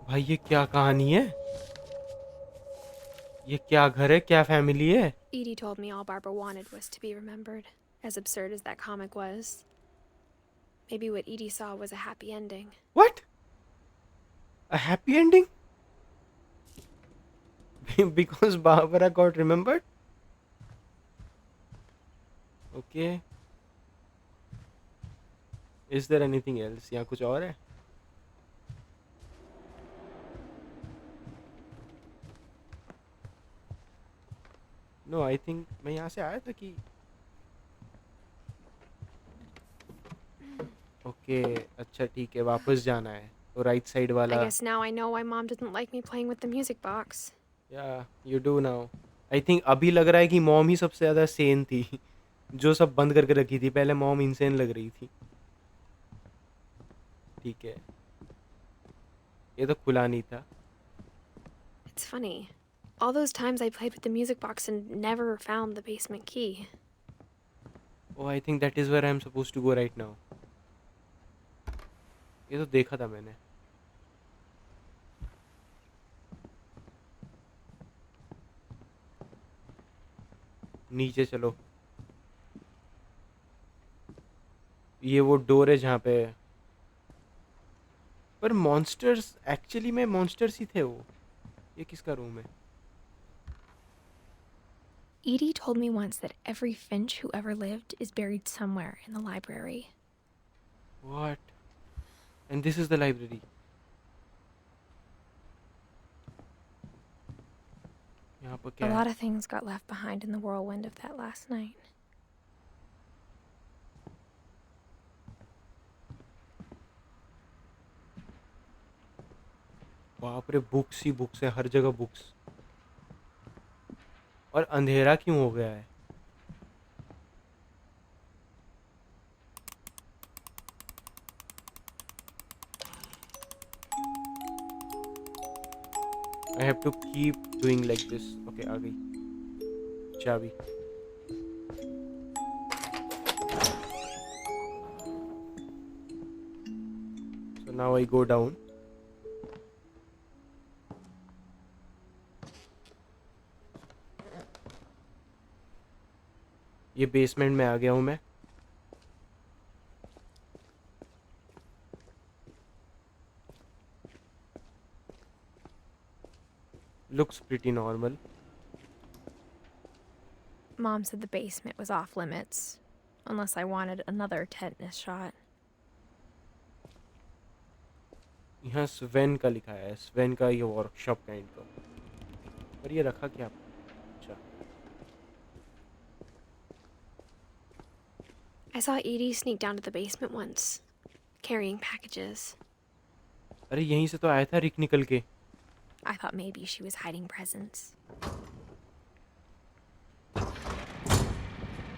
भाई ये क्या कहानी है? ये क्या घर है? क्या फैमिली है? Edie told me all Barbara wanted was to be remembered, as absurd as that comic was. Maybe what Edie saw was a happy ending. What? A happy ending? Because Barbara got remembered? Okay. Is there anything else? यहाँ कुछ और है? No, I think मैं यहाँ से आया था कि ओके अच्छा ठीक है वापस जाना है तो राइट साइड I वाला guess now I know why Mom didn't like me playing with the music box. या you do now I think अभी लग रहा है कि मॉम ही सबसे ज़्यादा सेन थी जो सब बंद करके रखी थी पहले मॉम इनसेन लग रही थी ठीक है ये तो खुला नहीं था It's funny. All those times I played with the music box and never found the basement key. Oh, I think that is where I am supposed to go right now. ये तो देखा था मैंने नीचे चलो ये वो डोर है जहाँ पे पर मॉन्स्टर्स एक्चुअली में मॉन्स्टर्स ही थे वो ये किसका रूम है Edie told me once that every Finch who ever lived is buried somewhere in the library. What? And this is the library. यहाँ पर A क्या lot है? of things got left behind in the whirlwind of that last night. बाप रे books ही books है हर जगह books और अंधेरा क्यों हो गया है I have to keep doing like this. Okay, आ गई चाबी So now I go down. ये बेसमेंट में आ गया हूँ मैं Looks pretty normal. Mom said the basement was off limits, unless I wanted another tetanus shot. यहाँ स्वेन का लिखा है स्वेन का ये वर्कशॉप काइंड का पर ये रखा क्या अच्छा I saw Edie sneak down to the basement once, carrying packages. अरे यहीं से तो आया था रिक निकल के I thought maybe she was hiding presents.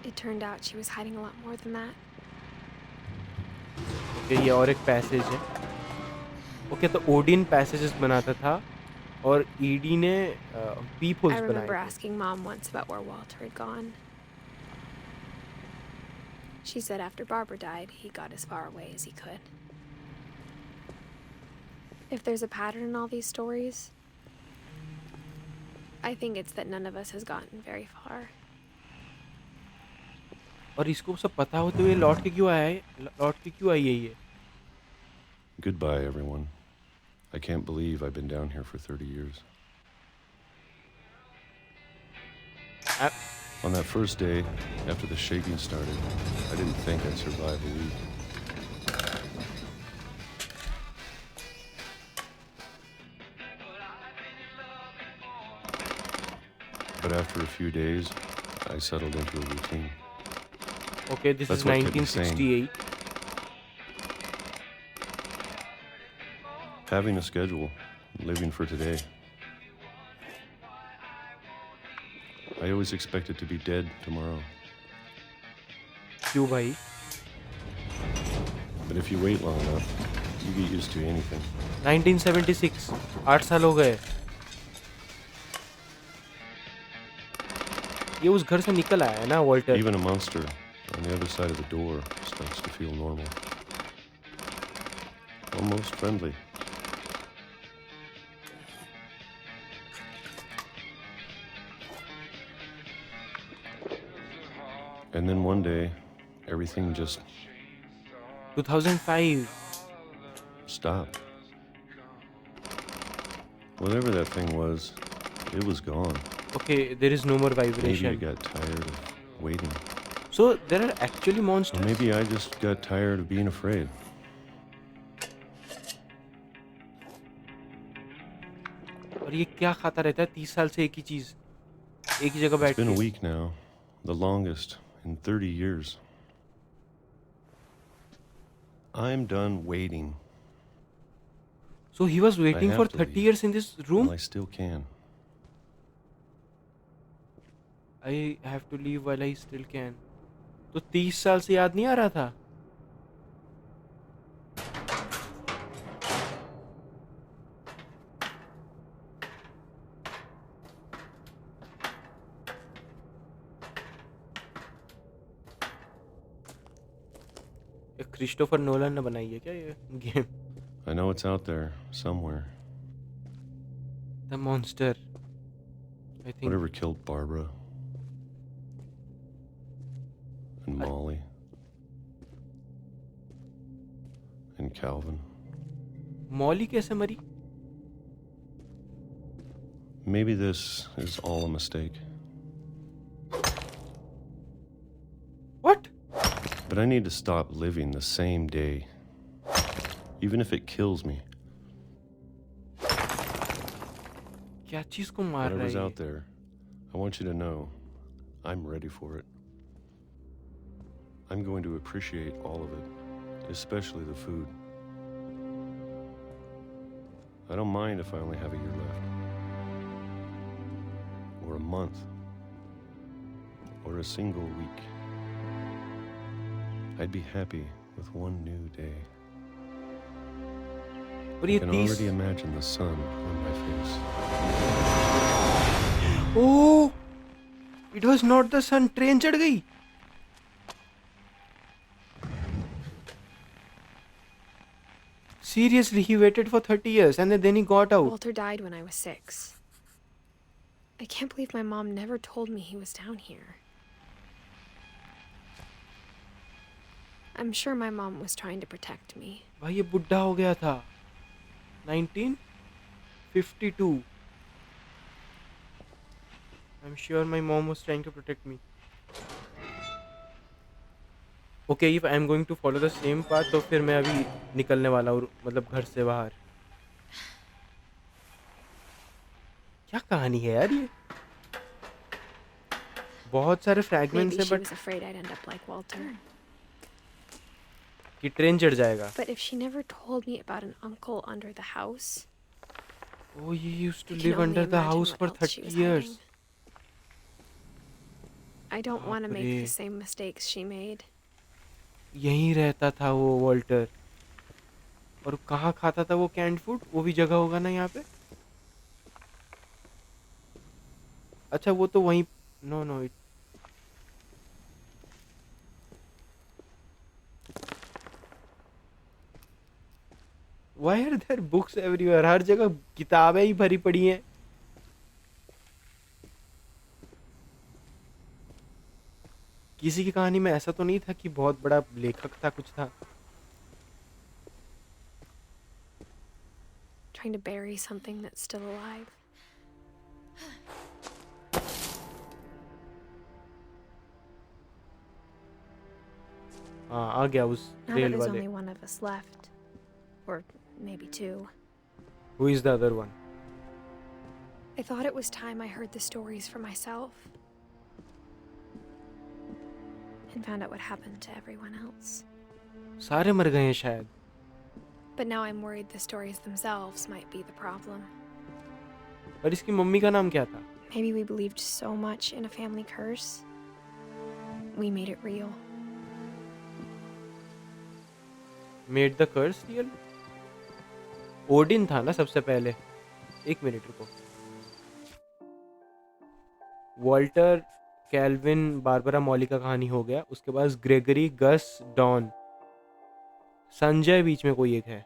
It turned out she was hiding a lot more than that. Okay ये और एक पैसेज है ओके तो ओडिन पैसेजेस बनाता था और ईडी ने पीप I होल्स remember बनाए थे asking Mom once about where Walter had gone. She said after Barbara died, he got as far away as he could. If there's a pattern in all these stories, I think it's that none of us has gotten very far. और इसको सब पता होते हुए लौट के क्यों आया है लौट के क्यों आई है ये Goodbye, everyone. I can't believe I've been down here for 30 years. On that first day, after the shaking started, I didn't think I'd survive a week. But after a few days, I settled into a routine. Okay, this That's is what kept me sane. 1968 Having a schedule, living for today. I always expected to be dead tomorrow. क्यों भाई? But if you wait long enough, you get used to anything. 1976, 8 साल हो गए. ये उस घर से निकल आया है ना Walter? Even a monster on the other side of the door starts to feel normal. Almost friendly. And then one day, everything just 2005. stopped. Whatever that thing was, it was gone. Okay, there is no more Maybe I vibration. got tired of waiting. So there are actually Or monsters. maybe I just got tired of being afraid. और ये क्या खाता रहता है 30 साल से एक ही चीज, एक ही जगह It's बैठ been a के. week now, the longest in 30 years. I'm done waiting. So he was waiting I for have to 30 leave. years in this room. Well, I still can. I have to leave while I still can. तो 30 साल से याद नहीं आ रहा था? ये Christopher Nolan ने बनाई है क्या ये game? I know it's out there somewhere. The monster. I think. Whatever killed Barbara and Molly and Calvin. Molly कैसे मरी? Maybe this is all a mistake. What? But I need to stop living the same day, even if it kills me. क्या चीज को मार रहा Whatever's है out there, I want you to know I'm ready for it. I'm going to appreciate all of it, especially the food. I don't mind if I only have a year left, or a month, or a single week. I'd be happy with one new day. और I ये can 30. already imagine the sun on my face. Oh, it was not the sun. Train चढ़ गई. Seriously, he waited for 30 years and then he got out. Walter died when I was 6. I can't believe my mom never told me he was down here. I'm sure my mom was trying to protect me. भाई ये बुढ़ा हो गया था. 1952. I'm sure my mom was trying to protect me. Okay, if I'm going to follow the same path, तो फिर मैं अभी निकलने वाला हूँ, मतलब घर से बाहर. क्या कहानी है यार ये? बहुत सारे फ्रैगमेंट्स Maybe हैं she but was afraid I'd end up like Walter. कि ट्रेन चढ़ जाएगा. But if she never told me about an uncle under the house, Oh, you used to I can live only under the imagine house what for else she 30 was years. hiding. I don't want to make बाप the रे. same mistakes she made. यहीं रहता था वो Walter. और कहाँ खाता था वो कैंड फूड? वो भी जगह होगा ना यहाँ पे? अच्छा वो तो वहीं. No no it. Why are there books everywhere? हर जगह किताबें ही भरी पड़ी हैं. किसी की कहानी में ऐसा तो नहीं था कि बहुत बड़ा लेखक था, कुछ था. Trying to bury something that's still alive. हाँ आ गया उस Now that रेल there's वाले. only one of us left, or maybe two, Who is the other one? I thought it was time I heard the stories for myself and found out what happened to everyone else. सारे मर गए हैं शायद. But now I'm worried the stories themselves might be the problem. और इसकी mummy का नाम क्या था? Maybe we believed so much in a family curse, we made it real. Made the curse real? Odin था ना सबसे पहले। एक मिनट रुको। वॉल्टर, कैल्विन, बारबरा, मॉली का कहानी हो गया। उसके बाद ग्रेगरी, गस, डॉन, संजय बीच में कोई एक है,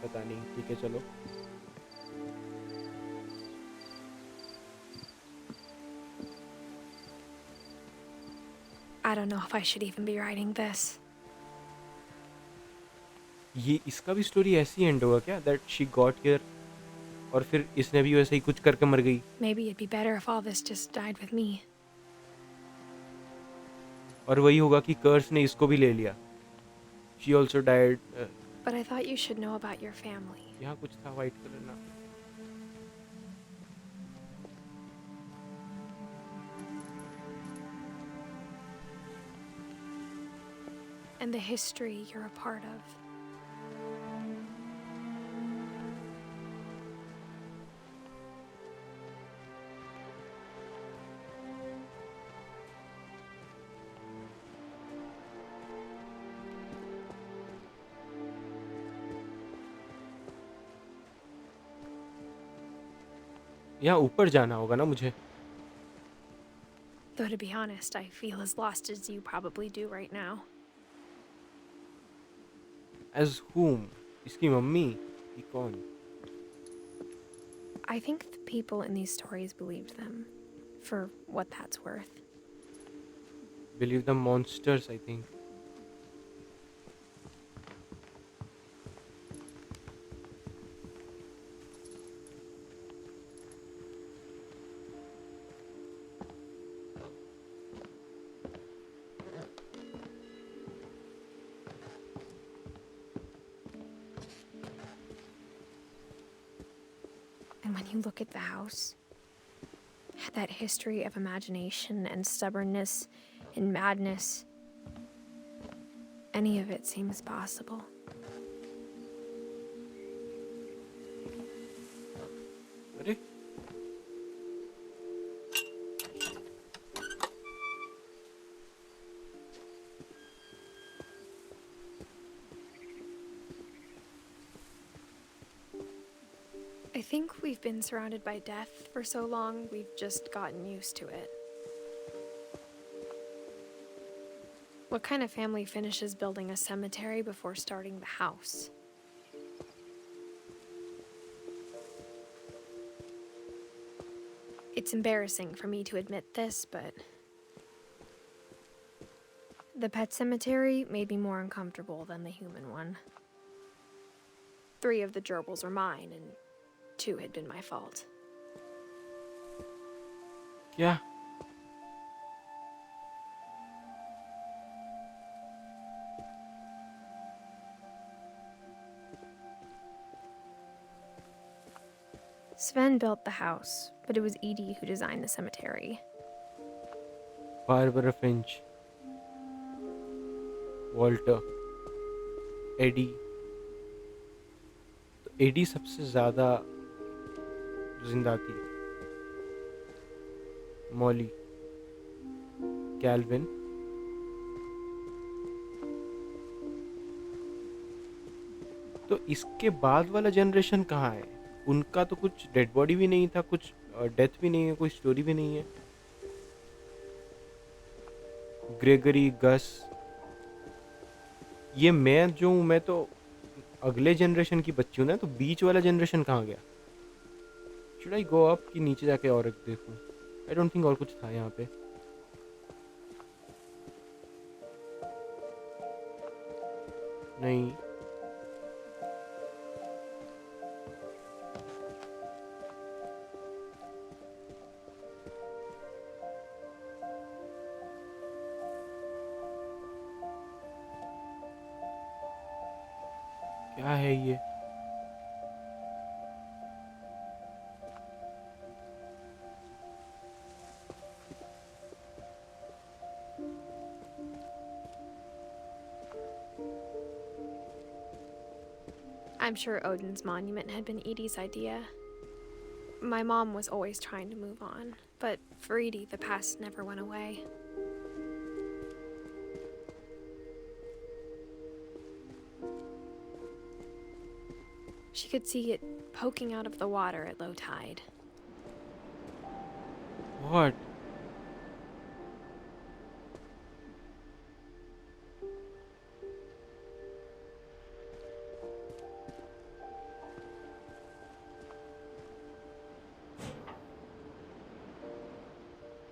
पता नहीं। ठीक है चलो। I don't know if I should even be writing this. ये इसका भी स्टोरी ऐसी एंड होगा क्या? दैट शी गॉट हियर और फिर इसने भी वैसे ही कुछ करके मर गई। Maybe it'd be better if all this just died with me. और वही होगा कि कर्स ने इसको भी ले लिया। She also died. But I thought you should know about your family. यहाँ कुछ था वाइट कलर ना। And the history you're a part of. यहाँ ऊपर जाना होगा ना मुझे। Though to be honest, I feel as lost as you probably do right now. As whom? इसकी मम्मी? ये कौन? I think the people in these stories believed them, for what that's worth. Believe the monsters, I think. And when you look at the house, that history of imagination and stubbornness and madness, any of it seems possible. अरे I think we've been surrounded by death for so long, we've just gotten used to it. What kind of family finishes building a cemetery before starting the house? It's embarrassing for me to admit this, but the pet cemetery made me more uncomfortable than the human one. 3 of the gerbils were mine, and 2 had been my fault. क्या? Sven built the house, but it was Edie who designed the cemetery. Barbara Finch, Walter, Eddie. तो Eddie सबसे ज़्यादा जिंदा थी। Molly, kelvin, तो इसके बाद वाला जनरेशन कहाँ है? उनका तो कुछ डेड बॉडी भी नहीं था, कुछ डेथ भी नहीं है, कोई स्टोरी भी नहीं है। ग्रेगरी, गस, ये मैं जो हूँ, मैं तो अगले जनरेशन की बच्ची हूँ ना, तो बीच वाला जनरेशन कहाँ गया? शुड आई गो अप कि नीचे जाके और एक देखूँ? आई डोंट थिंक और कुछ था यहाँ पे। नहीं, क्या है ये? I'm sure Odin's monument had been Edie's idea. My mom was always trying to move on, but for Edie, the past never went away. She could see it poking out of the water at low tide. What?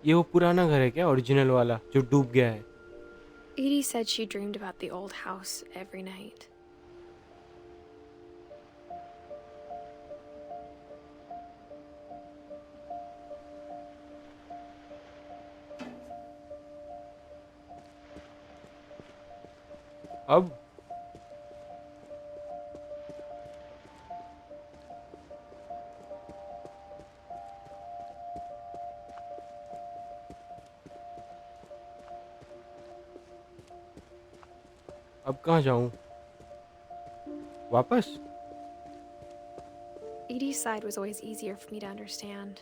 ये वो पुराना घर है क्या, original वाला जो डूब गया है? Edie said she dreamed about the old house every night. अब कहाँ जाऊं? वापस? Edie's side was always easier for me to understand.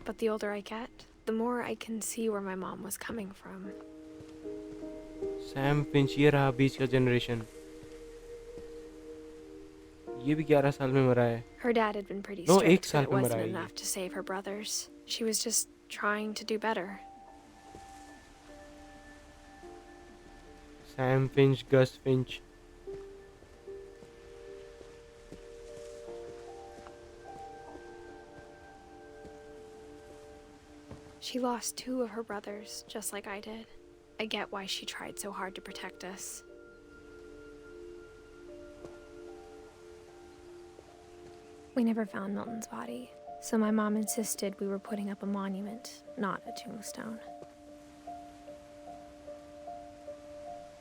But the older I get, the more I can see where my mom was coming from. Sam Finch, ये रहा बीच का generation. ये भी 11 साल में मरा है। Her dad had been pretty No, strict, एक but साल it पे मरा wasn't है ये। enough to save her brothers. She was just trying to do better. Sam Finch, Gus Finch. She lost 2 of her brothers, just like I did. I get why she tried so hard to protect us. We never found Milton's body, so my mom insisted we were putting up a monument, not a tombstone.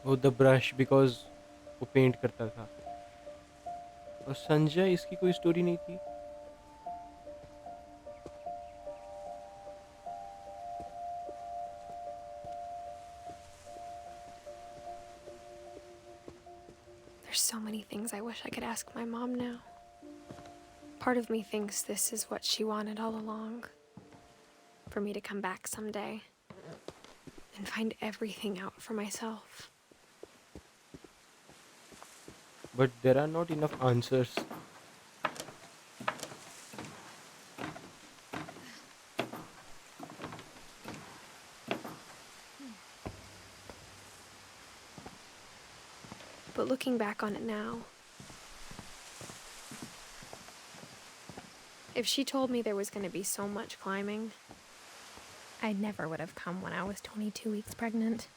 वो the brush, because वो paint करता था। और संजय, इसकी कोई story नहीं थी? There's so many things I wish I could ask my mom now. Part of me thinks this is what she wanted all along. For me to come back someday and find everything out for myself. But there are not enough answers. But looking back on it now, if she told me there was going to be so much climbing, I never would have come when I was 22 weeks pregnant.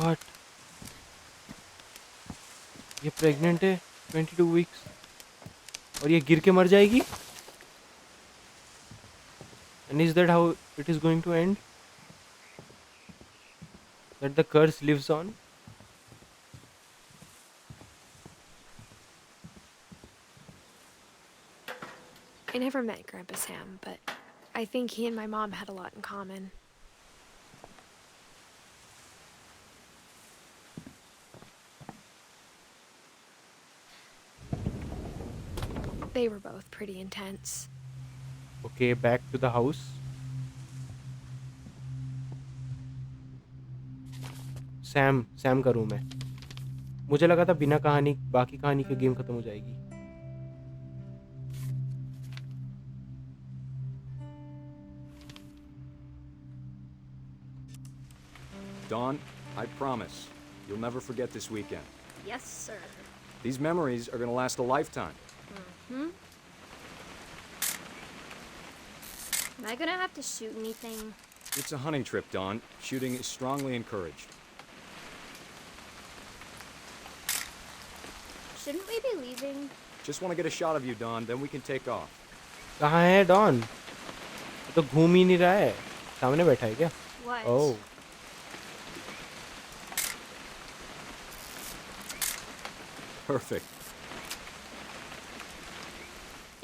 What? ये pregnant है 22 weeks और ये गिर के मर जाएगी? And is that how it is going to end? That the curse lives on? I never met Grandpa Sam, but I think he and my mom had a lot in common. They were both pretty intense. Okay, back to the house. Sam का room है। मुझे लगा था बिना कहानी, बाकी कहानी की गेम खत्म हो जाएगी। Dawn, I promise, you'll never forget this weekend. Yes, sir. These memories are gonna last a lifetime. Am I gonna have to shoot anything? It's a hunting trip, Dawn. Shooting is strongly encouraged. Shouldn't we be leaving? Just want to get a shot of you, Dawn, then we can take off. कहाँ है don? तो घूम ही नहीं रहा है, सामने बैठा है क्या? What? Oh. Perfect.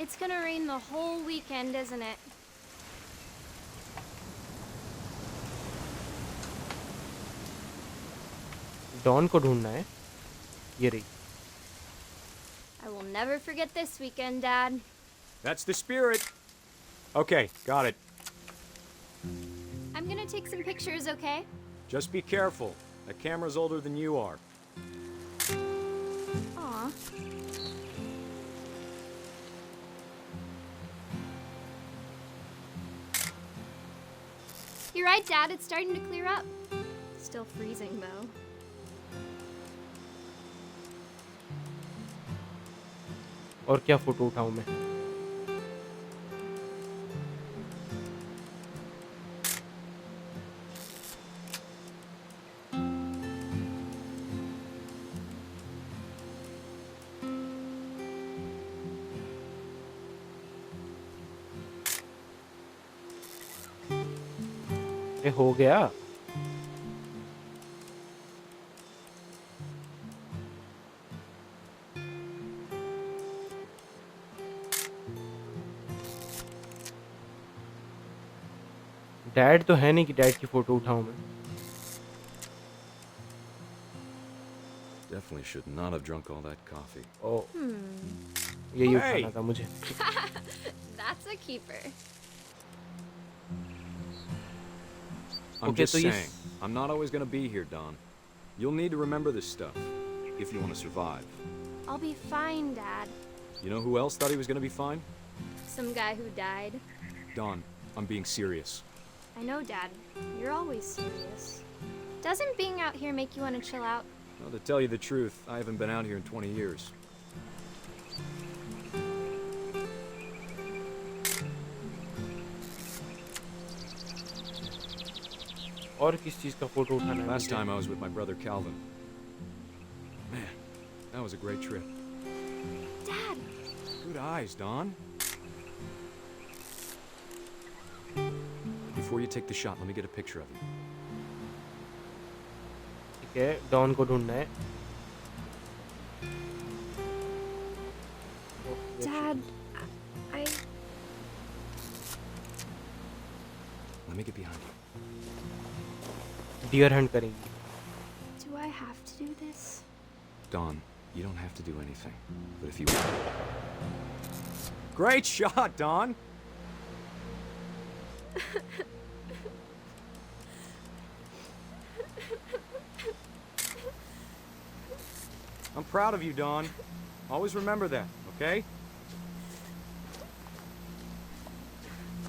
It's gonna rain the whole weekend, isn't it? Don को ढूंढना है। ये रही। I will never forget this weekend, Dad. That's the spirit. Okay, got it. I'm gonna take some pictures, okay? Just be careful. That camera's older than you are. Aw. You're right, Dad. It's starting to clear up. Still freezing, though. और क्या photo उठाऊं मैं? ये हो गया। Dad तो है नहीं कि डैड की फोटो उठाऊं मैं। Definitely should not have drunk all that coffee. ओ यही Hey! उठाना था मुझे। That's a keeper. I'm Okay, just so saying, I'm not always gonna be here, Don. You'll need to remember this stuff, if you want to survive. I'll be fine, Dad. You know who else thought he was gonna be fine? Some guy who died. Don, I'm being serious. I know, Dad. You're always serious. Doesn't being out here make you want to chill out? Well, to tell you the truth, I haven't been out here in 20 years. और किस चीज का photo उठाना है? Last time I was with my brother Calvin. Man, that was a great trip. Dad! Good eyes, Don. Before you take the shot, let me get a picture of you. ठीक है, don को ढूंढना है। Dad, I... Let me get behind you. Deer hunt करेंगी। Do I have to do this? Don, you don't have to do anything. But if you want... Great shot, Don! I'm proud of you, Don. Always remember that, okay?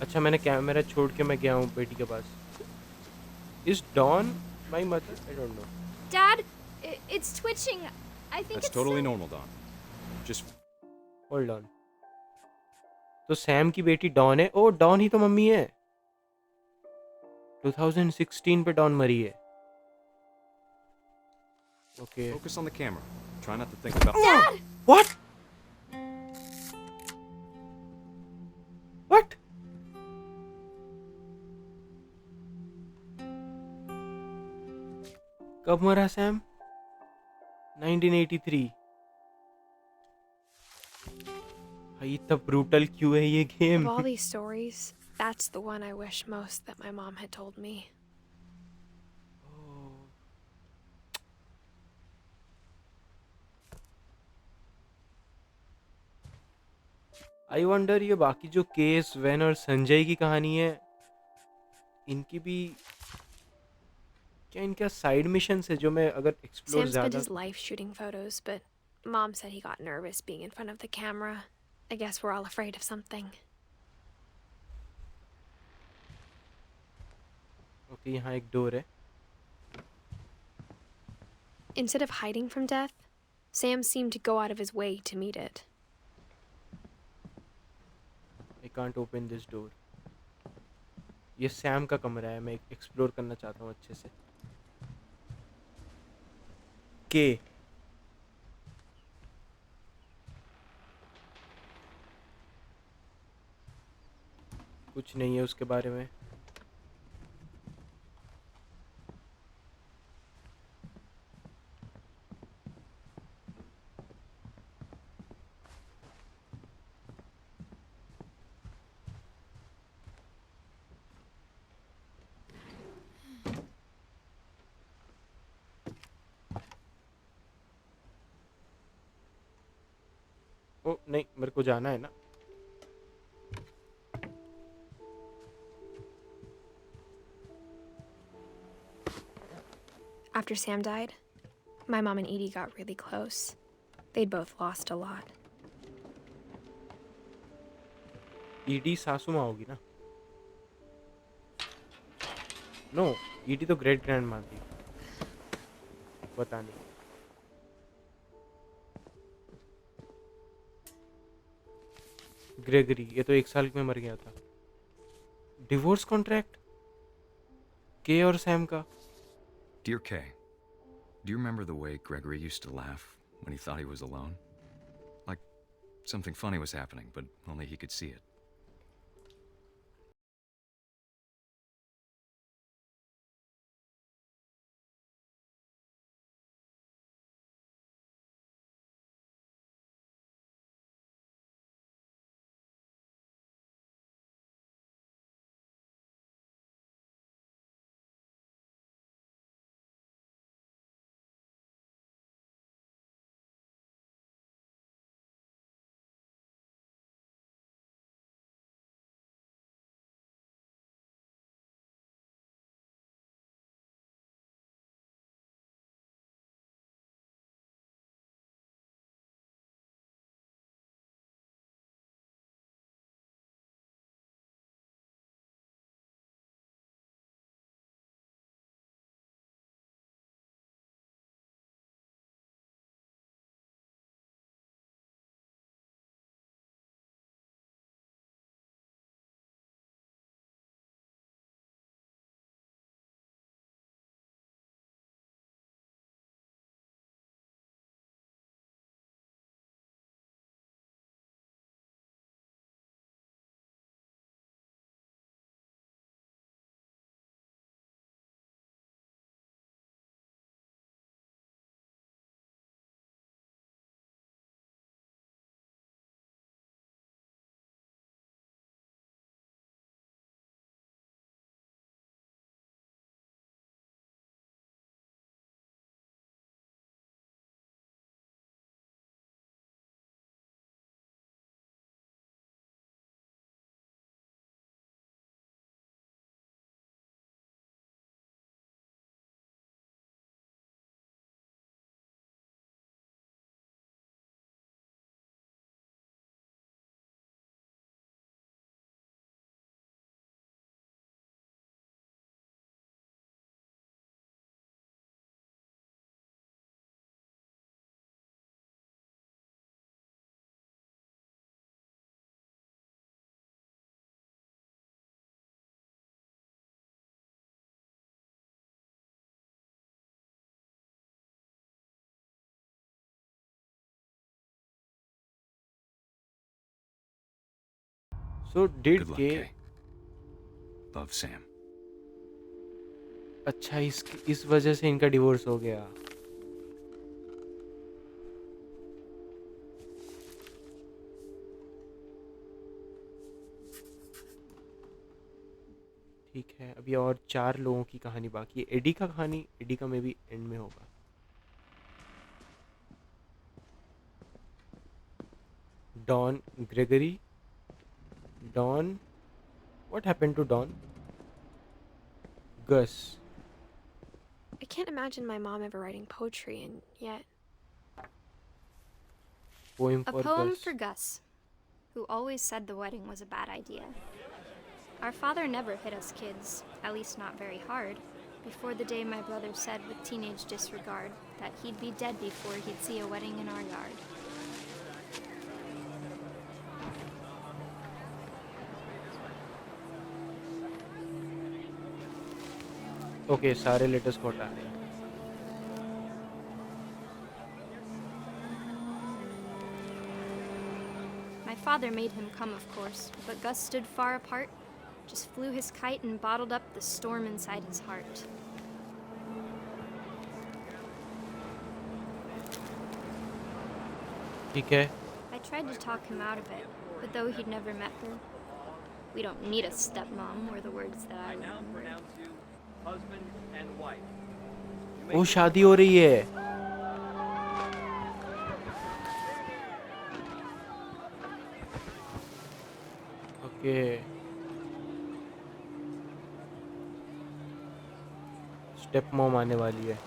अच्छा मैंने camera छोड़ के मैं गया हूँ बेटी के पास। Is Dawn my mother? I don't know. Dad, it's twitching. I think That's it's totally so- normal, Don. Just Hold on. तो सैम की बेटी डॉन है। ओ डॉन ही तो मम्मी है। 2016 पे डॉन मरी है। Okay. focus on the camera. Try not to think about... Dad! What? What? कब मरा सैम? 1983। भाई इतना ब्रूटल क्यों है ये game? Of all these stories, that's the one I wish most that my mom had told me. I wonder ये बाकी जो केस वेन और संजय की कहानी है इनकी भी क्या इनका साइड मिशन है जो मैं अगर एक्सप्लोर Sam spent ज्यादा his life shooting photos, but Mom said he got nervous being in front of the camera. I guess we're all afraid of something. Okay यहाँ एक डोर है। Instead of hiding from death, Sam seemed to go out of his way to meet it. I can't open this door. ये Sam का कमरा है, मैं explore करना चाहता हूँ अच्छे से। के कुछ नहीं है उसके बारे में। ओ नहीं, मेरे को जाना है ना। After Sam died, my mom and Edie got really close. They'd both lost a lot. ED सासू माँ होगी ना? नो, ईडी तो ग्रेट ग्रैंड माँ थी। पता नहीं। ग्रेगरी, ये तो 1 साल में मर गया था। डिवोर्स कॉन्ट्रैक्ट के और सैम का। Dear Kay, do you remember the way Gregory used to laugh when he thought he was alone? Like something funny was happening, but only he could see it. So did Good luck, के। Kay. Love, Sam. अच्छा, इस वजह से इनका divorce हो गया। ठीक है, अभी और 4 लोगों की कहानी बाकी है। एडी का कहानी, एडी का मे बी एंड में होगा। Don, Gregory, Don, what happened to Don? Gus. I can't imagine my mom ever writing poetry, and yet. Poem A for poem Gus. for Gus, who always said the wedding was a bad idea. Our father never hit us kids, at least not very hard, before the day my brother said with teenage disregard that he'd be dead before he'd see a wedding in our yard. Okay, सारे letters को हटा दें। My father made him come, of course, but Gus stood far apart, just flew his kite and bottled up the storm inside his heart. ठीक है। I tried to talk him out of it, but though he'd never met her, we don't need a stepmom were the words that I remember. ओ, शादी हो रही है। Okay, step mom आने वाली है।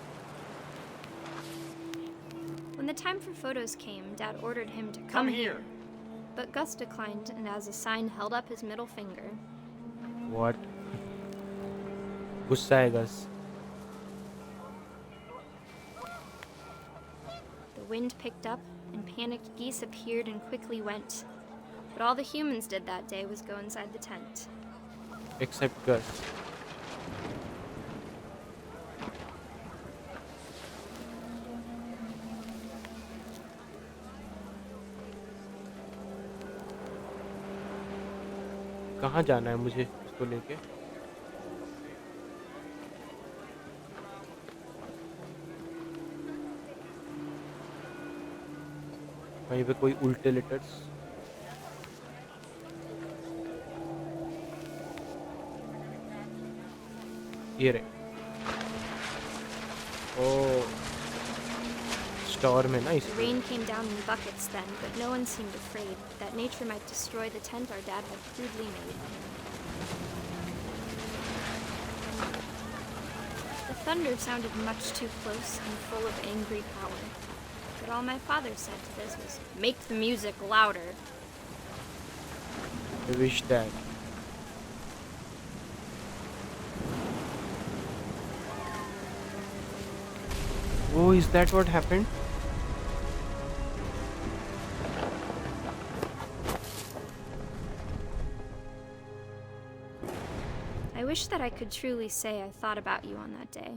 When the time for photos came, Dad ordered him to Come here. But Gus declined and, as a sign, held up his middle finger. What? गुस्सा है गस। The wind picked up, and panicked geese appeared and quickly went. But all the humans did that day was go inside the tent. Except Gus. कहाँ जाना है मुझे इसको लेके? वहीं पे कोई उल्टे लेटर्स। ये रहे। ओ, स्टोर में ना The इसलिए। rain came down in buckets then, but no one seemed afraid that nature might destroy the tent our dad had crudely made. The thunder sounded much too close and full of angry power. But all my father said to this was, "Make the music louder." I wish that. Oh, is that what happened? I wish that I could truly say I thought about you on that day.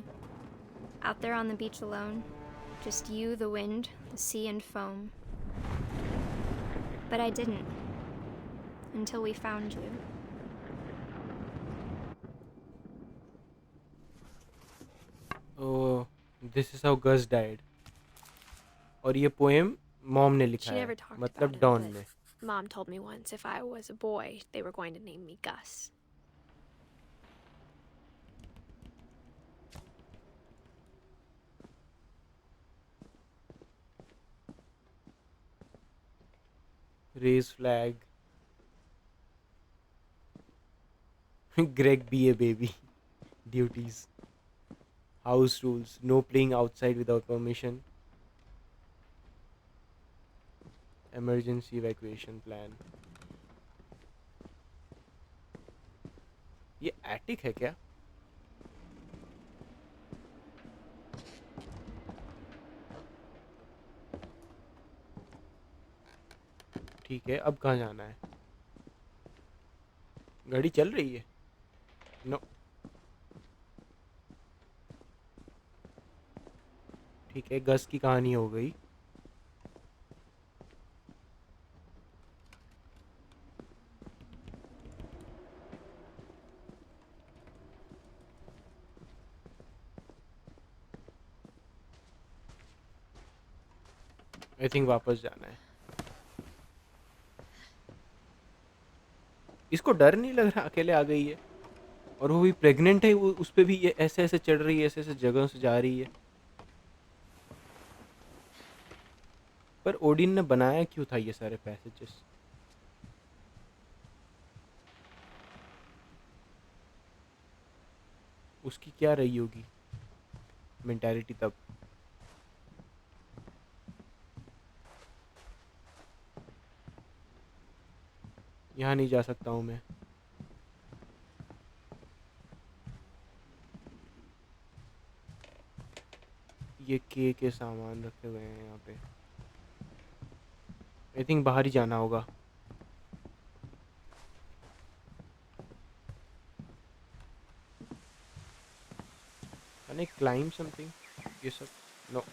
Out there on the beach alone, just you, the wind, the sea, and foam. But I didn't. Until we found you. Oh, this is how Gus died. और ये poem mom ने लिखा She है, never talked मतलब about don him, ने। but Mom told me once if I was a boy, they were going to name me Gus. Raise flag. Greg be a baby. Duties. House rules. No playing outside without permission. Emergency evacuation plan. ये attic है क्या? ठीक है, अब कहाँ जाना है? गाड़ी चल रही है? नो। ठीक है, गस की कहानी हो गई। आई थिंक वापस जाना है। इसको डर नहीं लग रहा अकेले आ गई है? और वो भी प्रेग्नेंट है, वो उस पे भी ये ऐसे ऐसे चढ़ रही है, ऐसे ऐसे जगहों से जा रही है। पर ओडिन ने बनाया क्यों था ये सारे पैसेजेस? उसकी क्या रही होगी मेंटालिटी तब? यहाँ नहीं जा सकता हूँ मैं। ये के सामान रखे हुए हैं यहाँ पे। आई थिंक बाहर ही जाना होगा। Can I climb something? ये सब? No.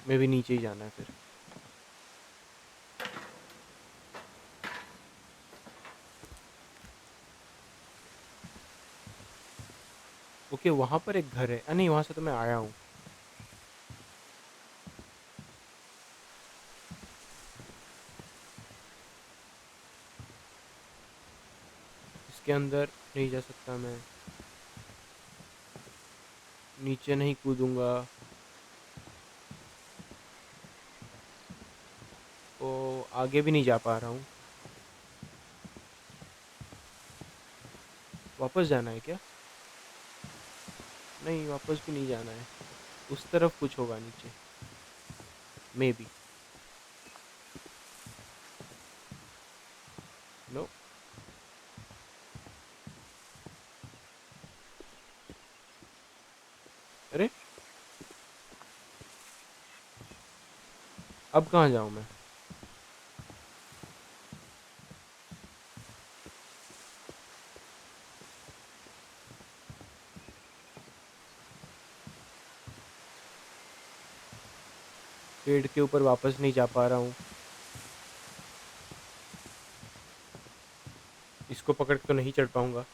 मे भी नीचे ही जाना है फिर। ओके, वहाँ पर एक घर है। नहीं, वहाँ से तो मैं आया हूँ। इसके अंदर नहीं जा सकता मैं। नीचे नहीं कूदूंगा। ओ आगे भी नहीं जा पा रहा हूँ। वापस जाना है क्या? नहीं, वापस भी नहीं जाना है। उस तरफ कुछ होगा नीचे, मे बी। नो। अरे अब कहाँ जाऊँ मैं? पेड़ के ऊपर वापस नहीं जा पा रहा हूँ। इसको पकड़ के तो नहीं चढ़ पाऊंगा।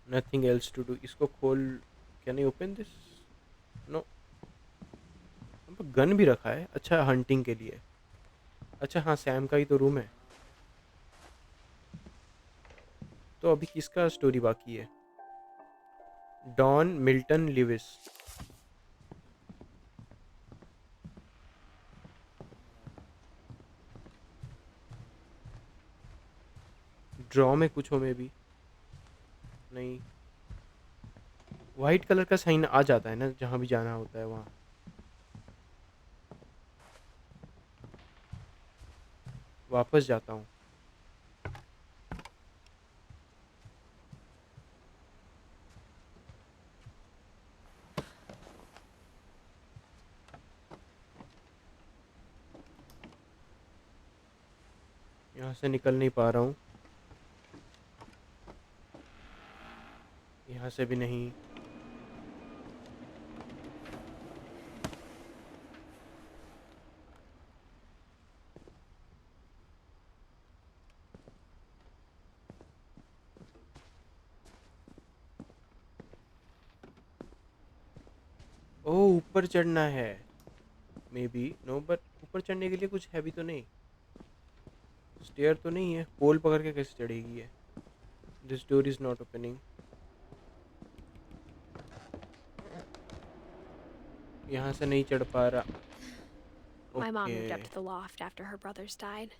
Nothing else to do. इसको खोल। Can I open this? No. Gun भी रखा है, अच्छा हंटिंग के लिए। अच्छा हाँ, सैम का ही तो रूम है। तो अभी किसका स्टोरी बाकी है? Don Milton Lewis. ड्रॉ में कुछ हो में भी नहीं। वाइट कलर का साइन आ जाता है ना जहाँ भी जाना होता है वहाँ। वापस जाता हूँ। यहाँ से निकल नहीं पा रहा हूँ। यहाँ से भी नहीं। ओ ऊपर चढ़ना है। मे बी नो, बट ऊपर चढ़ने के लिए कुछ हैवी तो नहीं। स्टेयर तो नहीं है। पोल पकड़ के कैसे चढ़ेगी ये? This door is not opening. यहाँ से नहीं चढ़ पा रहा। My mom okay. moved up to the loft after her brothers died.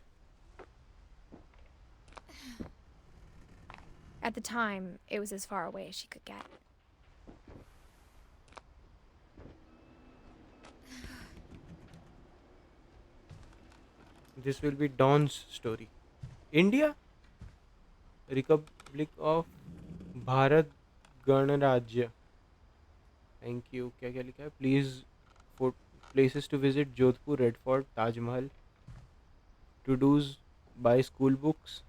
At the time, it was as far away as she could get. This will be Dawn's story. India republic of Bharat गणराज्य। Thank you. क्या क्या लिखा है? Please for places to visit: Jodhpur, Red Fort, Taj Mahal. To dos: buy school books,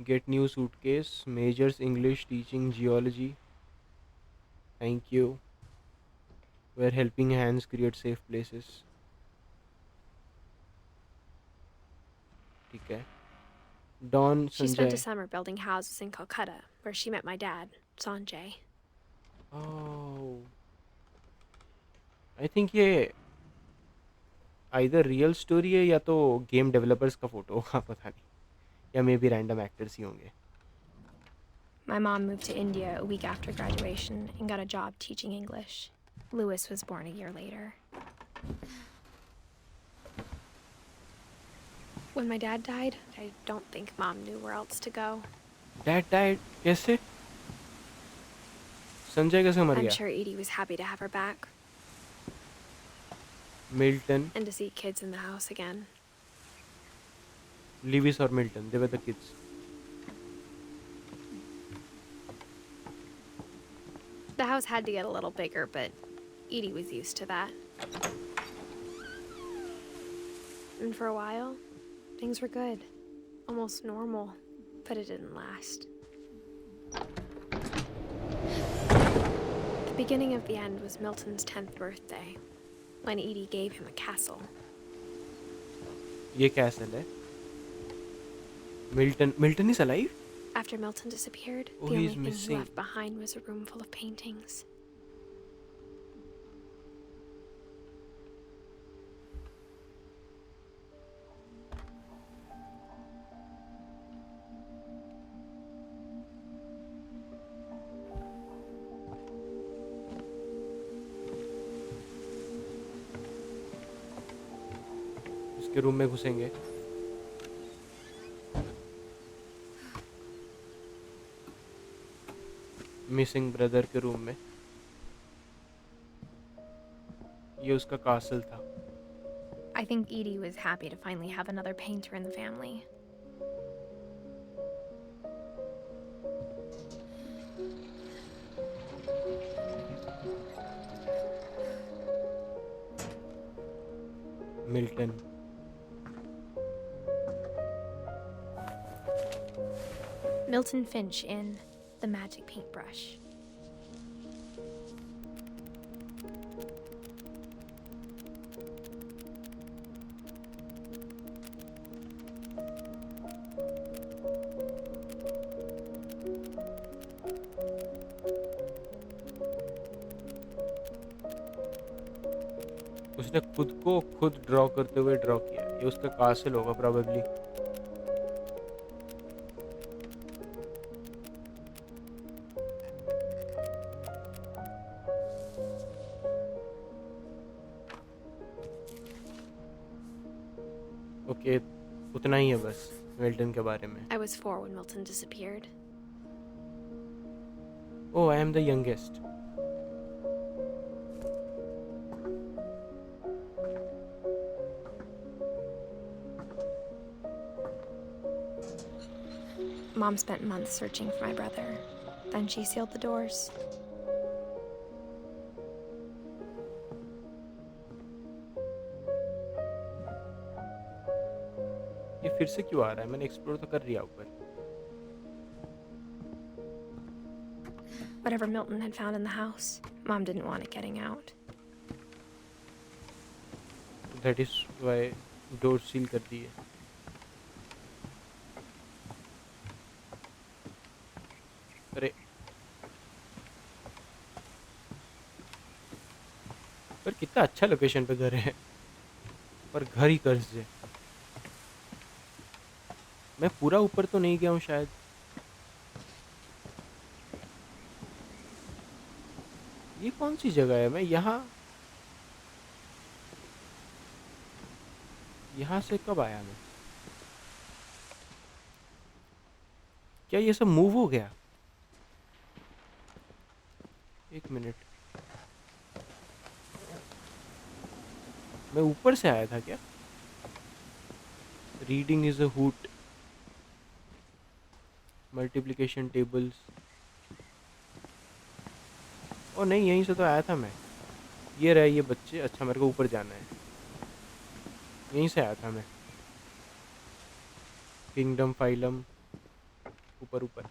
get new suitcase, majors English teaching, geology. Thank you. Where helping hands create safe places. ठीक है। Dawn She spent a Sanjay. summer building houses in Calcutta, where she met my dad, Sanjay. Oh, I think ये either real story है या तो game developers का photo होगा, पता नहीं। या मे बी रैंडम एक्टर्स ही होंगे। My mom moved to India a week after graduation and got a job teaching English. Louis was born a year later. When my dad died, I don't think Mom knew where else to go. Dad died कैसे? संजय कैसे मर I'm गया? sure Edie was happy to have her back Milton, and to see kids in the house again. Lewis और Milton, they were the kids. The house had to get a little bigger, but Edie was used to that. And for a while, things were good. Almost normal, but it didn't last. The beginning of the end was Milton's 10th birthday, when Edie gave him a castle. ये castle है? Milton is alive? After Milton disappeared, Oh, the only he's thing missing. he left behind was a room full of paintings. इसके room में घुसेंगे। Missing brother के room में। ये उसका castle था। I think Edie was happy to finally have another painter in the family. Milton. Milton Finch in The Magic Paintbrush. उसने खुद को खुद ड्रॉ करते हुए ड्रॉ किया। ये उसका कासल होगा प्रोबेबली। ओके, उतना ही है बस मिल्टन के बारे में। I was 4 when Milton disappeared. Oh, I am the youngest. Mom spent months searching for my brother. Then she sealed the doors. ये फिर से क्यों आ रहा है? मैंने एक्सप्लोर तो कर लिया ऊपर। Whatever Milton had found in the house, Mom didn't want it getting out. That is why door seal कर दी है। अरे पर कितना अच्छा लोकेशन पे घर है, पर घर ही कर्ज है। मैं पूरा ऊपर तो नहीं गया हूँ शायद। ये कौन सी जगह है? मैं यहाँ से कब आया मैं? क्या ये सब मूव हो गया? एक मिनट, मैं ऊपर से आया था क्या? Reading is a hoot, multiplication tables. ओ नहीं, यहीं से तो आया था मैं। ये रहे ये बच्चे। अच्छा, मेरे को ऊपर जाना है। यहीं से आया था मैं। किंगडम फाइलम, ऊपर ऊपर।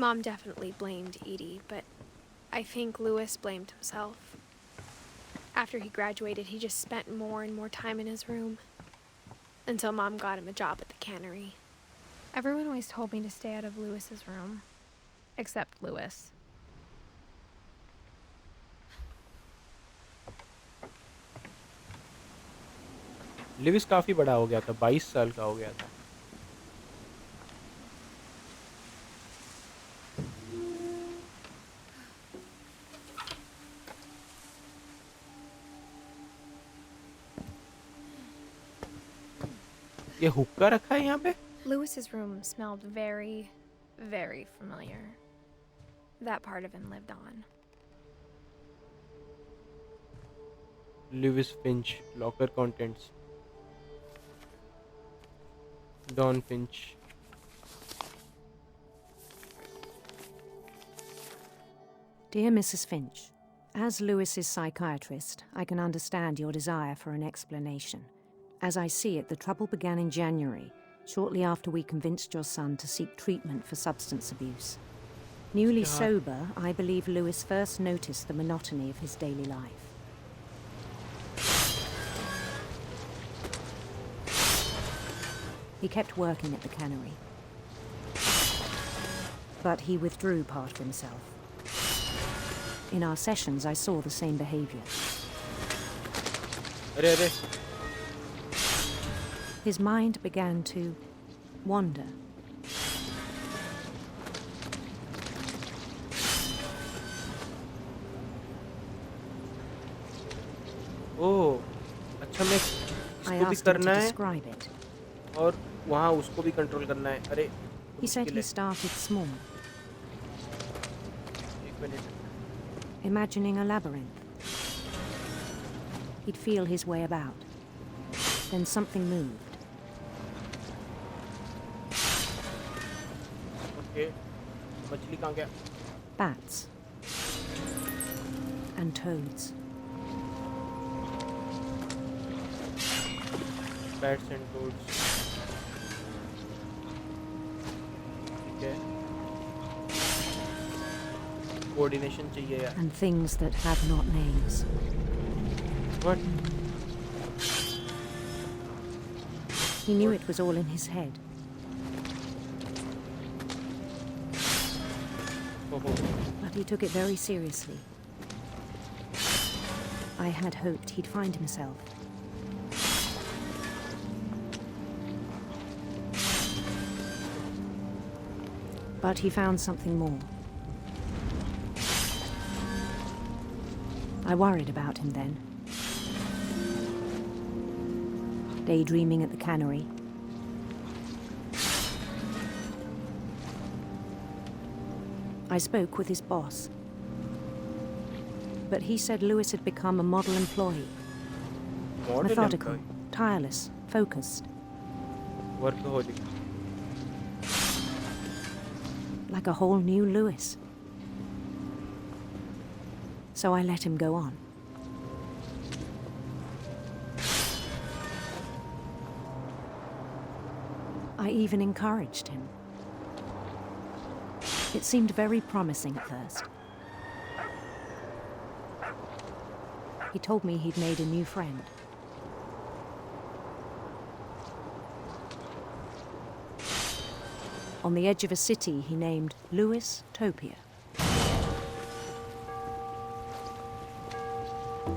Mom definitely blamed Edie, but I think Louis blamed himself. After he graduated, he just spent more and more time in his room. Until Mom got him a job at the cannery. Everyone always told me to stay out of Louis's room. Except Louis. Lewis काफ़ी बड़ा हो गया था, 22 साल का हो गया था। ये हुक्का रखा है यहाँ पे? Louis's room smelled very, very familiar. That part of him lived on. Lewis Finch, locker contents. Don Finch. Dear Mrs. Finch, as Lewis's psychiatrist, I can understand your desire for an explanation. As I see it, the trouble began in January, shortly after we convinced your son to seek treatment for substance abuse. Newly sober, I believe Lewis first noticed the monotony of his daily life. He kept working at the cannery, but he withdrew part of himself. In our sessions, I saw the same behavior. His mind began to wander. ओह! अच्छा मैं I इसको भी asked him to करना है describe it. और वहाँ उसको भी कंट्रोल करना है। अरे! तो He said मुश्किल he है। started small, 1 minute. imagining a labyrinth. He'd feel his way about. Then something moved. Okay, मछली कहाँ गया? Bats. And toads. Bats and toads. ठीक है। कोऑर्डिनेशन चाहिए यार। And things that have not names. What? He knew it was all in his head. ओहो। But he took it very seriously. I had hoped he'd find himself. But he found something more. I worried about him then. Daydreaming at the cannery. I spoke with his boss. But he said Lewis had become a model employee. Model Methodical, employee? tireless, focused. Workaholic. Like a whole new Lewis. So I let him go on. I even encouraged him. It seemed very promising at first. He told me he'd made a new friend. On the edge of a city he named Lewis Topia.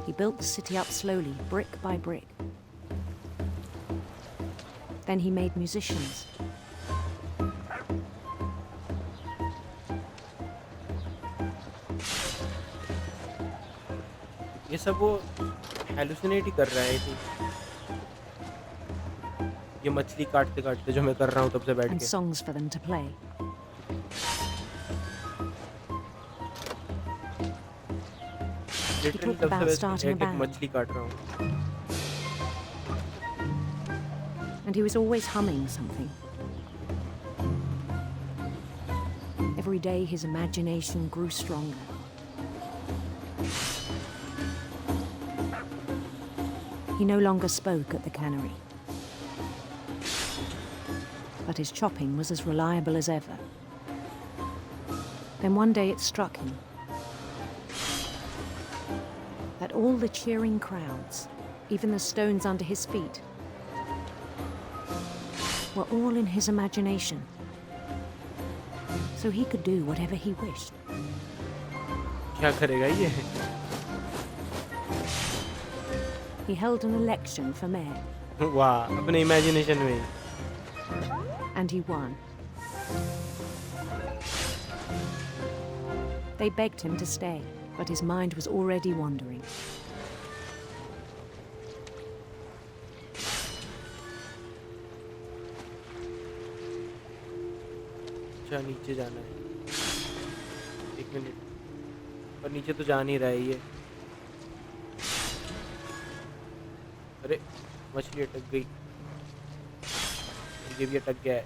He built the city up slowly, brick by brick. Then he made musicians. ये सब वो हैलुसिनेट ही कर रहा है थी। ये मछली काटते काटते जो मैं कर रहा हूँ तब से बैठ And के। songs for them to play. Literally talked तब about से starting a एक एक band. मछली काट रहा हूँ। And he was always humming something. Every day his imagination grew stronger. He no longer spoke at the cannery. But his chopping was as reliable as ever. Then one day it struck him that all the cheering crowds, even the stones under his feet, were all in his imagination. So he could do whatever he wished. क्या करेगा ये? He held an election for mayor, वाह, अपने imagination में ही। and he won. They begged him to stay, but his mind was already wandering. अच्छा नीचे जाना है। 1 मिनट। पर नीचे तो जा नहीं रहा है ये। अरे मछली अटक गई। ये भी अटक गया है।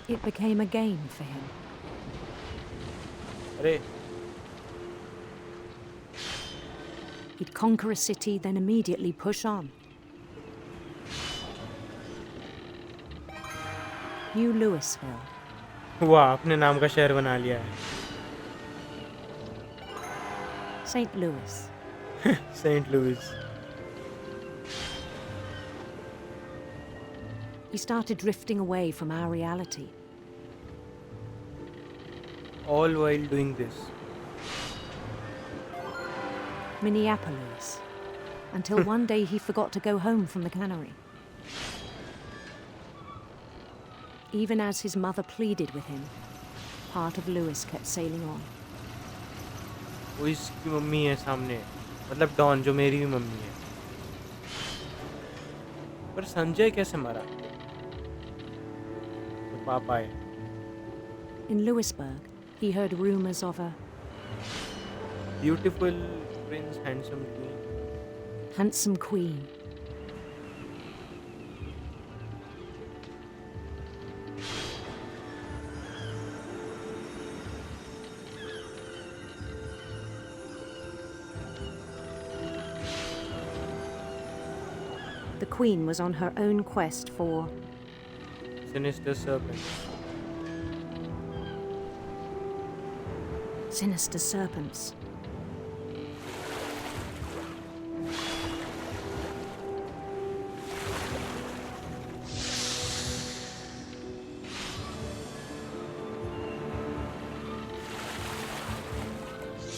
It became a game for him. अरे He'd conquer a city, then immediately push on. New Louisville. वाह, अपने नाम का शहर बना लिया है। St. Louis. Saint Louis. He started drifting away from our reality. All while doing this. Minneapolis. Until one day he forgot to go home from the cannery. Even as his mother pleaded with him, part of Lewis kept sailing on. वो इसकी mummy है सामने, मतलब don जो मेरी भी mummy है। पर संजय कैसे मरा? तो पापा है। In Lewisburg, he heard rumors of a Beautiful prince, handsome queen. handsome queen. The queen was on her own quest for Sinister serpent. sinister serpents.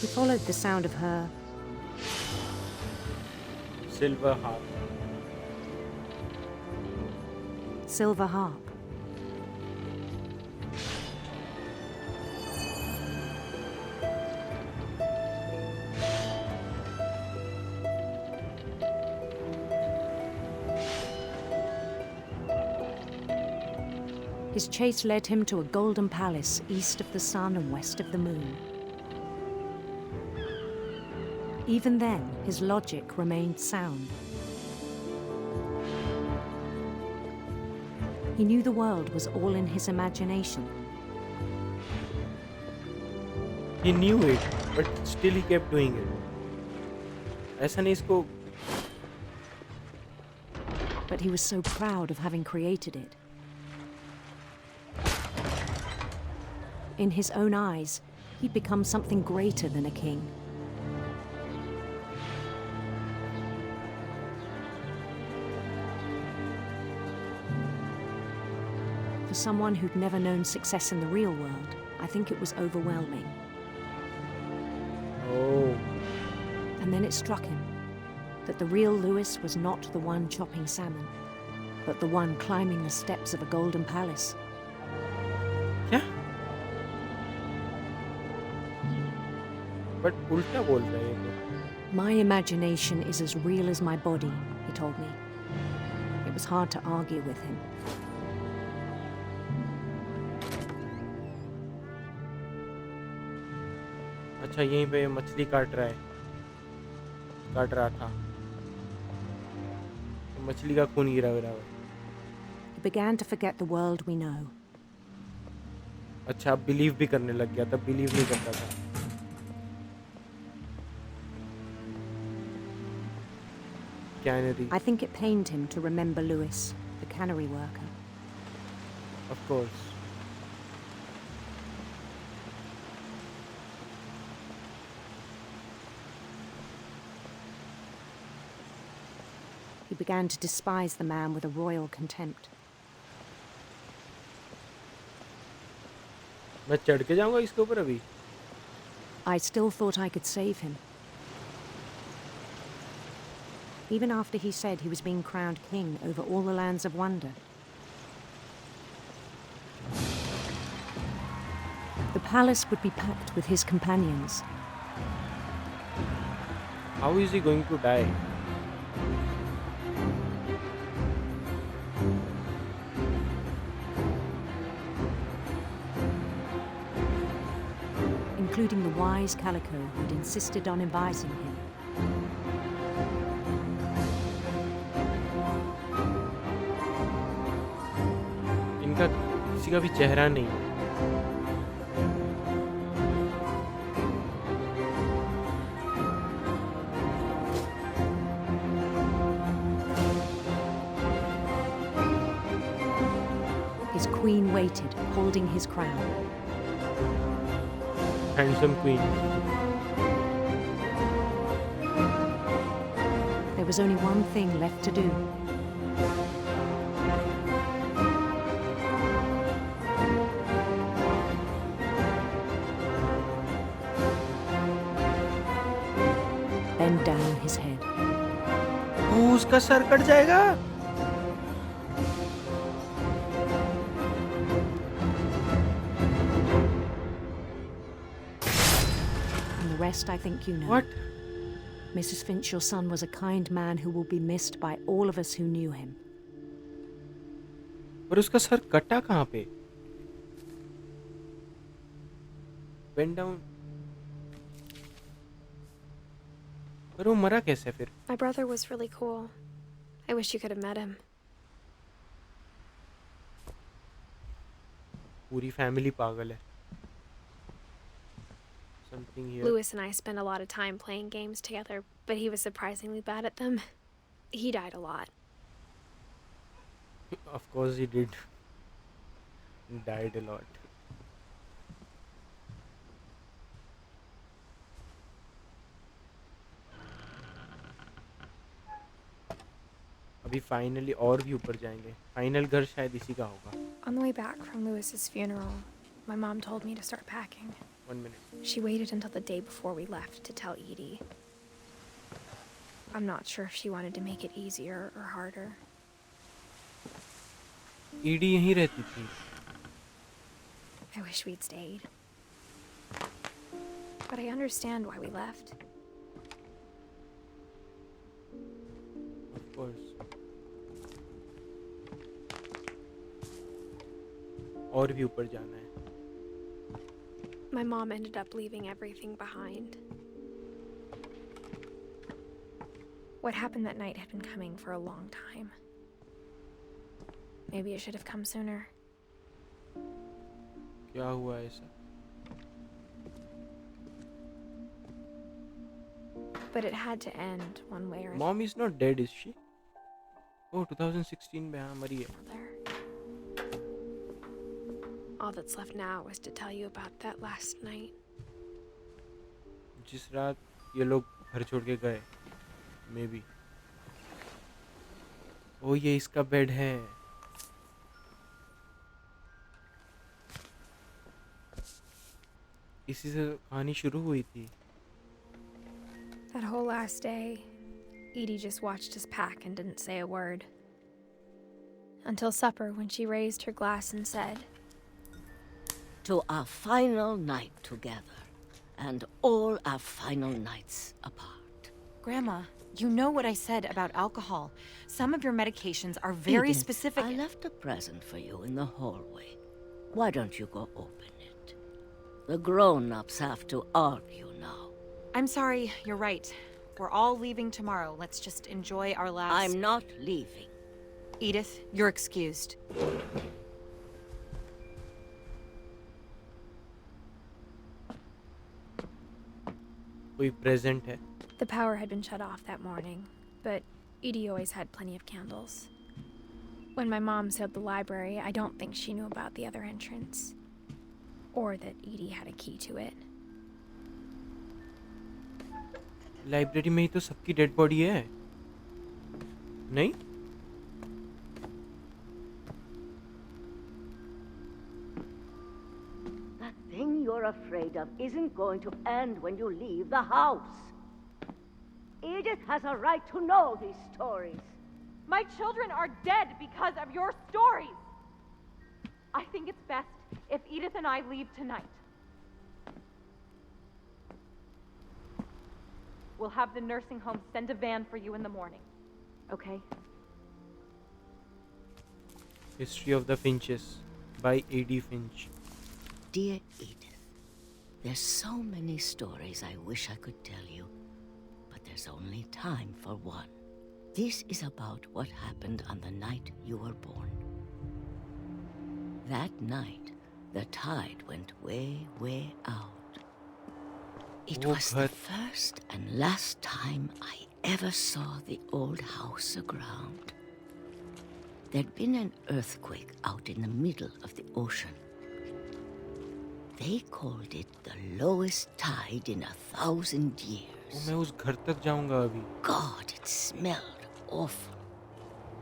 He followed the sound of her Silver harp. silver harp. His chase led him to a golden palace east of the sun and west of the moon. Even then, his logic remained sound. He knew the world was all in his imagination. He knew it, but still he kept doing it. ऐसा नहीं इसको. But he was so proud of having created it. In his own eyes, he'd become something greater than a king. For someone who'd never known success in the real world, I think it was overwhelming. Oh. And then it struck him that the real Lewis was not the one chopping salmon, but the one climbing the steps of a golden palace. क्या? But उल्टा बोल रहा है ये. My imagination is as real as my body, he told me. It was hard to argue with him. अच्छा यहीं पे मछली काट रहा था. तो मछली का खून गिरा हुआ है. He began to forget the world we know. अच्छा अब बिलीव भी करने लग गया, तब बिलीव नहीं करता था. Canary. I think it pained him to remember Lewis, the cannery worker. Of course. He began to despise the man with a royal contempt. मैं चढ़ के जाऊंगा इसके ऊपर अभी. I still thought I could save him. Even after he said he was being crowned king over all the lands of wonder. The palace would be packed with his companions. How is he going to die? Including the wise Calico who'd insisted on advising him. इनका किसी का भी चेहरा नहीं है. His queen waited, holding his crown. Handsome queen. There was only one thing left to do. Bend down his head. उसका sir cut जाएगा. rest I think you know. What? Mrs. Finch, your son was a kind man who will be missed by all of us who knew him. और उसका sir कटा कहाँ पे? Went down. पर वो मरा कैसे फिर? My brother was really cool. I wish you could have met him. पूरी फैमिली पागल है. Something here. Lewis and I spent a lot of time playing games together, but he was surprisingly bad at them. He died a lot. Of course he did. He died a lot. अभी finally और भी ऊपर जाएंगे. Final घर शायद इसी का होगा. On the way back from Lewis's funeral, my mom told me to start packing. 1 minute. She waited until the day before we left to tell Edie. I'm not sure if she wanted to make it easier or harder. ED यहीं रहती थी. I wish we'd stayed. But I understand why we left. Of course. और भी ऊपर जाना है. My mom ended up leaving everything behind. What happened that night had been coming for a long time. Maybe it should have come sooner. क्या हुआ ऐसा? But it had to end one way or another. Mom is not dead, is she? Oh, 2016 में हाँ मरी है. All that's left now is to tell you about that last night. जिस रात ये लोग घर छोड़ के गए. Maybe. ओ ये इसका बेड है. इसी से कहानी शुरू हुई थी. That whole last day, Edie just watched us pack and didn't say a word. Until supper, when she raised her glass and said, "To our final night together, and all our final nights apart." Grandma, you know what I said about alcohol. Some of your medications are very Edith, specific. I left a present for you in the hallway. Why don't you go open it? The grown-ups have to argue now. I'm sorry, you're right. We're all leaving tomorrow. Let's just enjoy our last... I'm not leaving. Edith, you're excused. कोई present है. The power had been shut off that morning, but Edie always had plenty of candles. When my mom sealed the library, I don't think she knew about the other entrance. Or that Edie had a key to it. Library में ही तो सबकी dead body है. नहीं? That thing you're afraid of isn't going to end when you leave the house. Edith has a right to know these stories. My children are dead because of your stories. I think it's best if Edith and I leave tonight. We'll have the nursing home send a van for you in the morning. Okay? History of the Finches by Edith Finch. Dear Edith, there's so many stories I wish I could tell you, but there's only time for one. This is about what happened on the night you were born. That night, the tide went way, way out. It was the first and last time I ever saw the old house aground. There'd been an earthquake out in the middle of the ocean. They called it the lowest tide in 1,000 years. मैं उस घर तक जाऊंगा अभी. God, it smelled awful.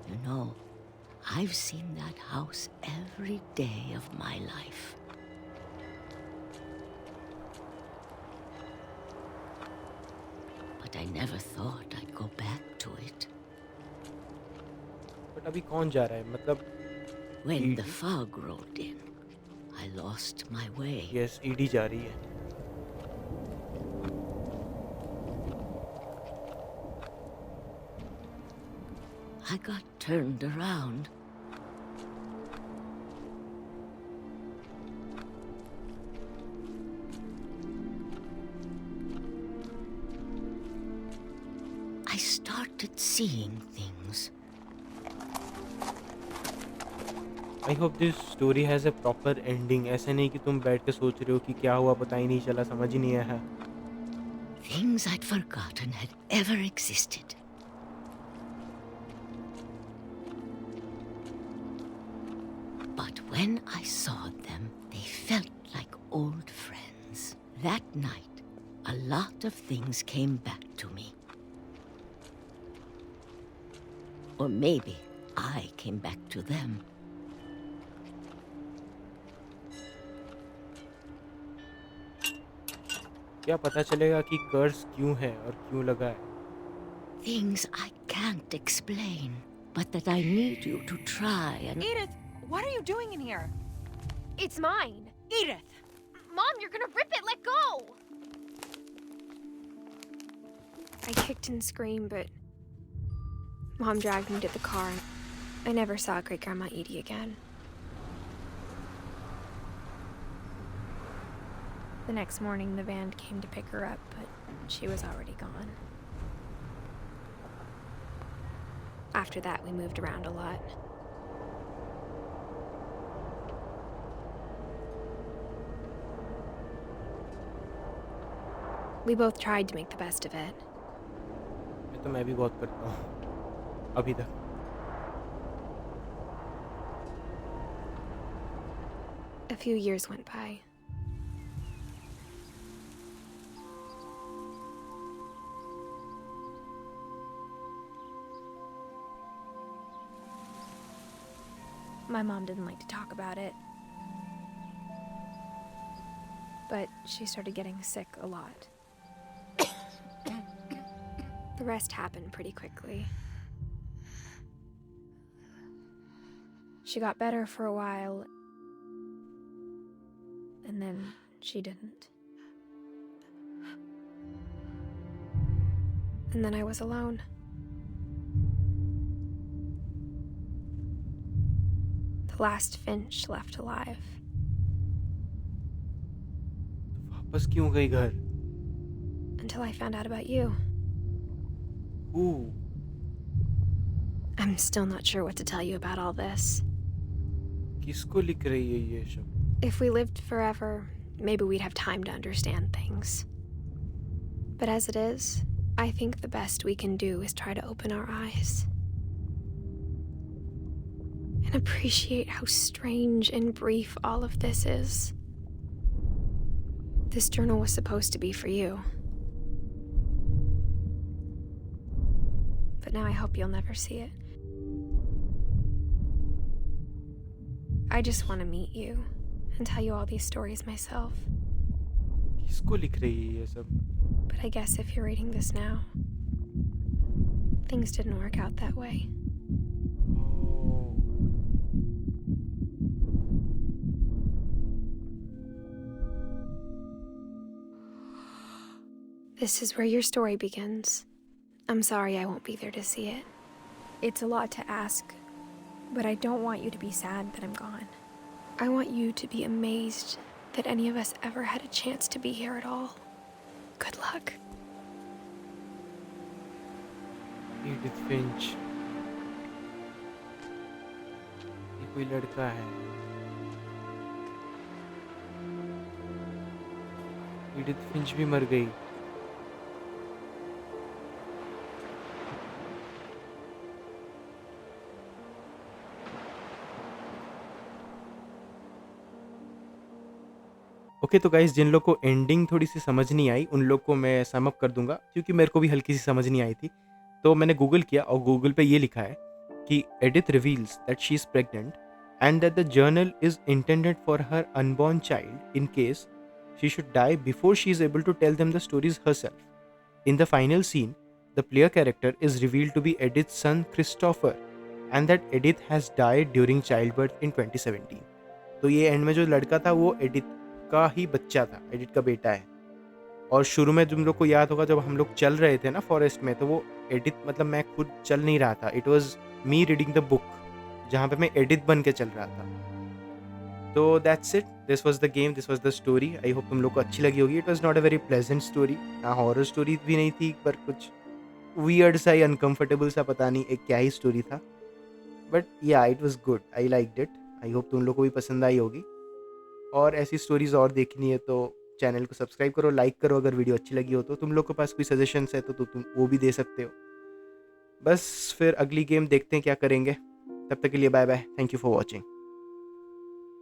You know, I've seen that house every day of my life. But I never thought I'd go back to it. But अभी कौन जा रहा है? मतलब When the fog rolled in, I lost my way. Yes, Edie जा रही है. I got turned around. I started seeing things. I hope this story has a proper ending. ऐसा नहीं कि तुम बैठ के सोच रहे हो कि क्या हुआ, पता ही नहीं चला, समझ ही नहीं आया। Things I'd forgotten had ever existed. But when I saw them, they felt like old friends. That night, a lot of things came back to me. Or maybe I came back to them. क्या पता चलेगा कि कर्स क्यों है और क्यों लगा है? Things I can't explain, but that I need you to try and... Edith, what are you doing in here? It's mine. Edith! Mom, you're gonna rip it. Let go. I kicked and screamed, but Mom dragged me to the car. I never saw Great Grandma Edie again. The next morning, the van came to pick her up, but she was already gone. After that, we moved around a lot. We both tried to make the best of it. ये तो मैं भी बहुत करता हूँ अभी तक। A few years went by. My mom didn't like to talk about it. But she started getting sick a lot. The rest happened pretty quickly. She got better for a while, and then she didn't. And then I was alone. The last Finch left alive. वापस क्यों गई घर? Until I found out about you. Ooh. I'm still not sure what to tell you about all this. किसको लिख रही है ये सब? If we lived forever, maybe we'd have time to understand things. But as it is, I think the best we can do is try to open our eyes. And appreciate how strange and brief all of this is. This journal was supposed to be for you. But now I hope you'll never see it. I just want to meet you and tell you all these stories myself. किसको लिख रही है ये सब? But I guess if you're reading this now, things didn't work out that way. This is where your story begins. I'm sorry I won't be there to see it. It's a lot to ask, but I don't want you to be sad that I'm gone. I want you to be amazed that any of us ever had a chance to be here at all. Good luck. Edith Finch. ये कोई लड़का है। Edith Finch भी मर गई। Okay तो guys, जिन लोग को एंडिंग थोड़ी सी समझ नहीं आई उन लोग को मैं सम अप कर दूंगा, क्योंकि मेरे को भी हल्की सी समझ नहीं आई थी। तो मैंने गूगल किया और गूगल पे ये लिखा है कि Edith reveals that she is pregnant and that the journal is intended for her unborn child in case she should die before she is able to tell them the stories herself. In the final scene the player character is revealed to be Edith's son Christopher and that Edith has died during childbirth in 2017। तो ये and में जो लड़का था वो Edith का ही बच्चा था, एडिथ का बेटा है। और शुरू में तुम लोग को याद होगा जब हम लोग चल रहे थे ना फॉरेस्ट में, तो वो एडिथ मतलब मैं खुद चल नहीं रहा था, it was me reading the book, जहाँ पे मैं एडिथ बन के चल रहा था। तो that's it, this was the game, this was the story. I hope तुम लोग को अच्छी लगी होगी। It was not a very pleasant story, ना हॉरर स्टोरी भी नहीं थी, पर कुछ वियर्ड सा ही, अनकंफर्टेबल सा, पता नहीं एक क्या ही स्टोरी था। बट या it was good, I liked it. I hope तुम लोग को भी पसंद आई होगी। और ऐसी स्टोरीज और देखनी है तो चैनल को सब्सक्राइब करो, लाइक करो। अगर वीडियो अच्छी लगी हो तो तुम लोग के पास कोई सजेशंस है तो तुम वो भी दे सकते हो। बस फिर अगली गेम देखते हैं क्या करेंगे। तब तक के लिए bye bye, thank you for watching.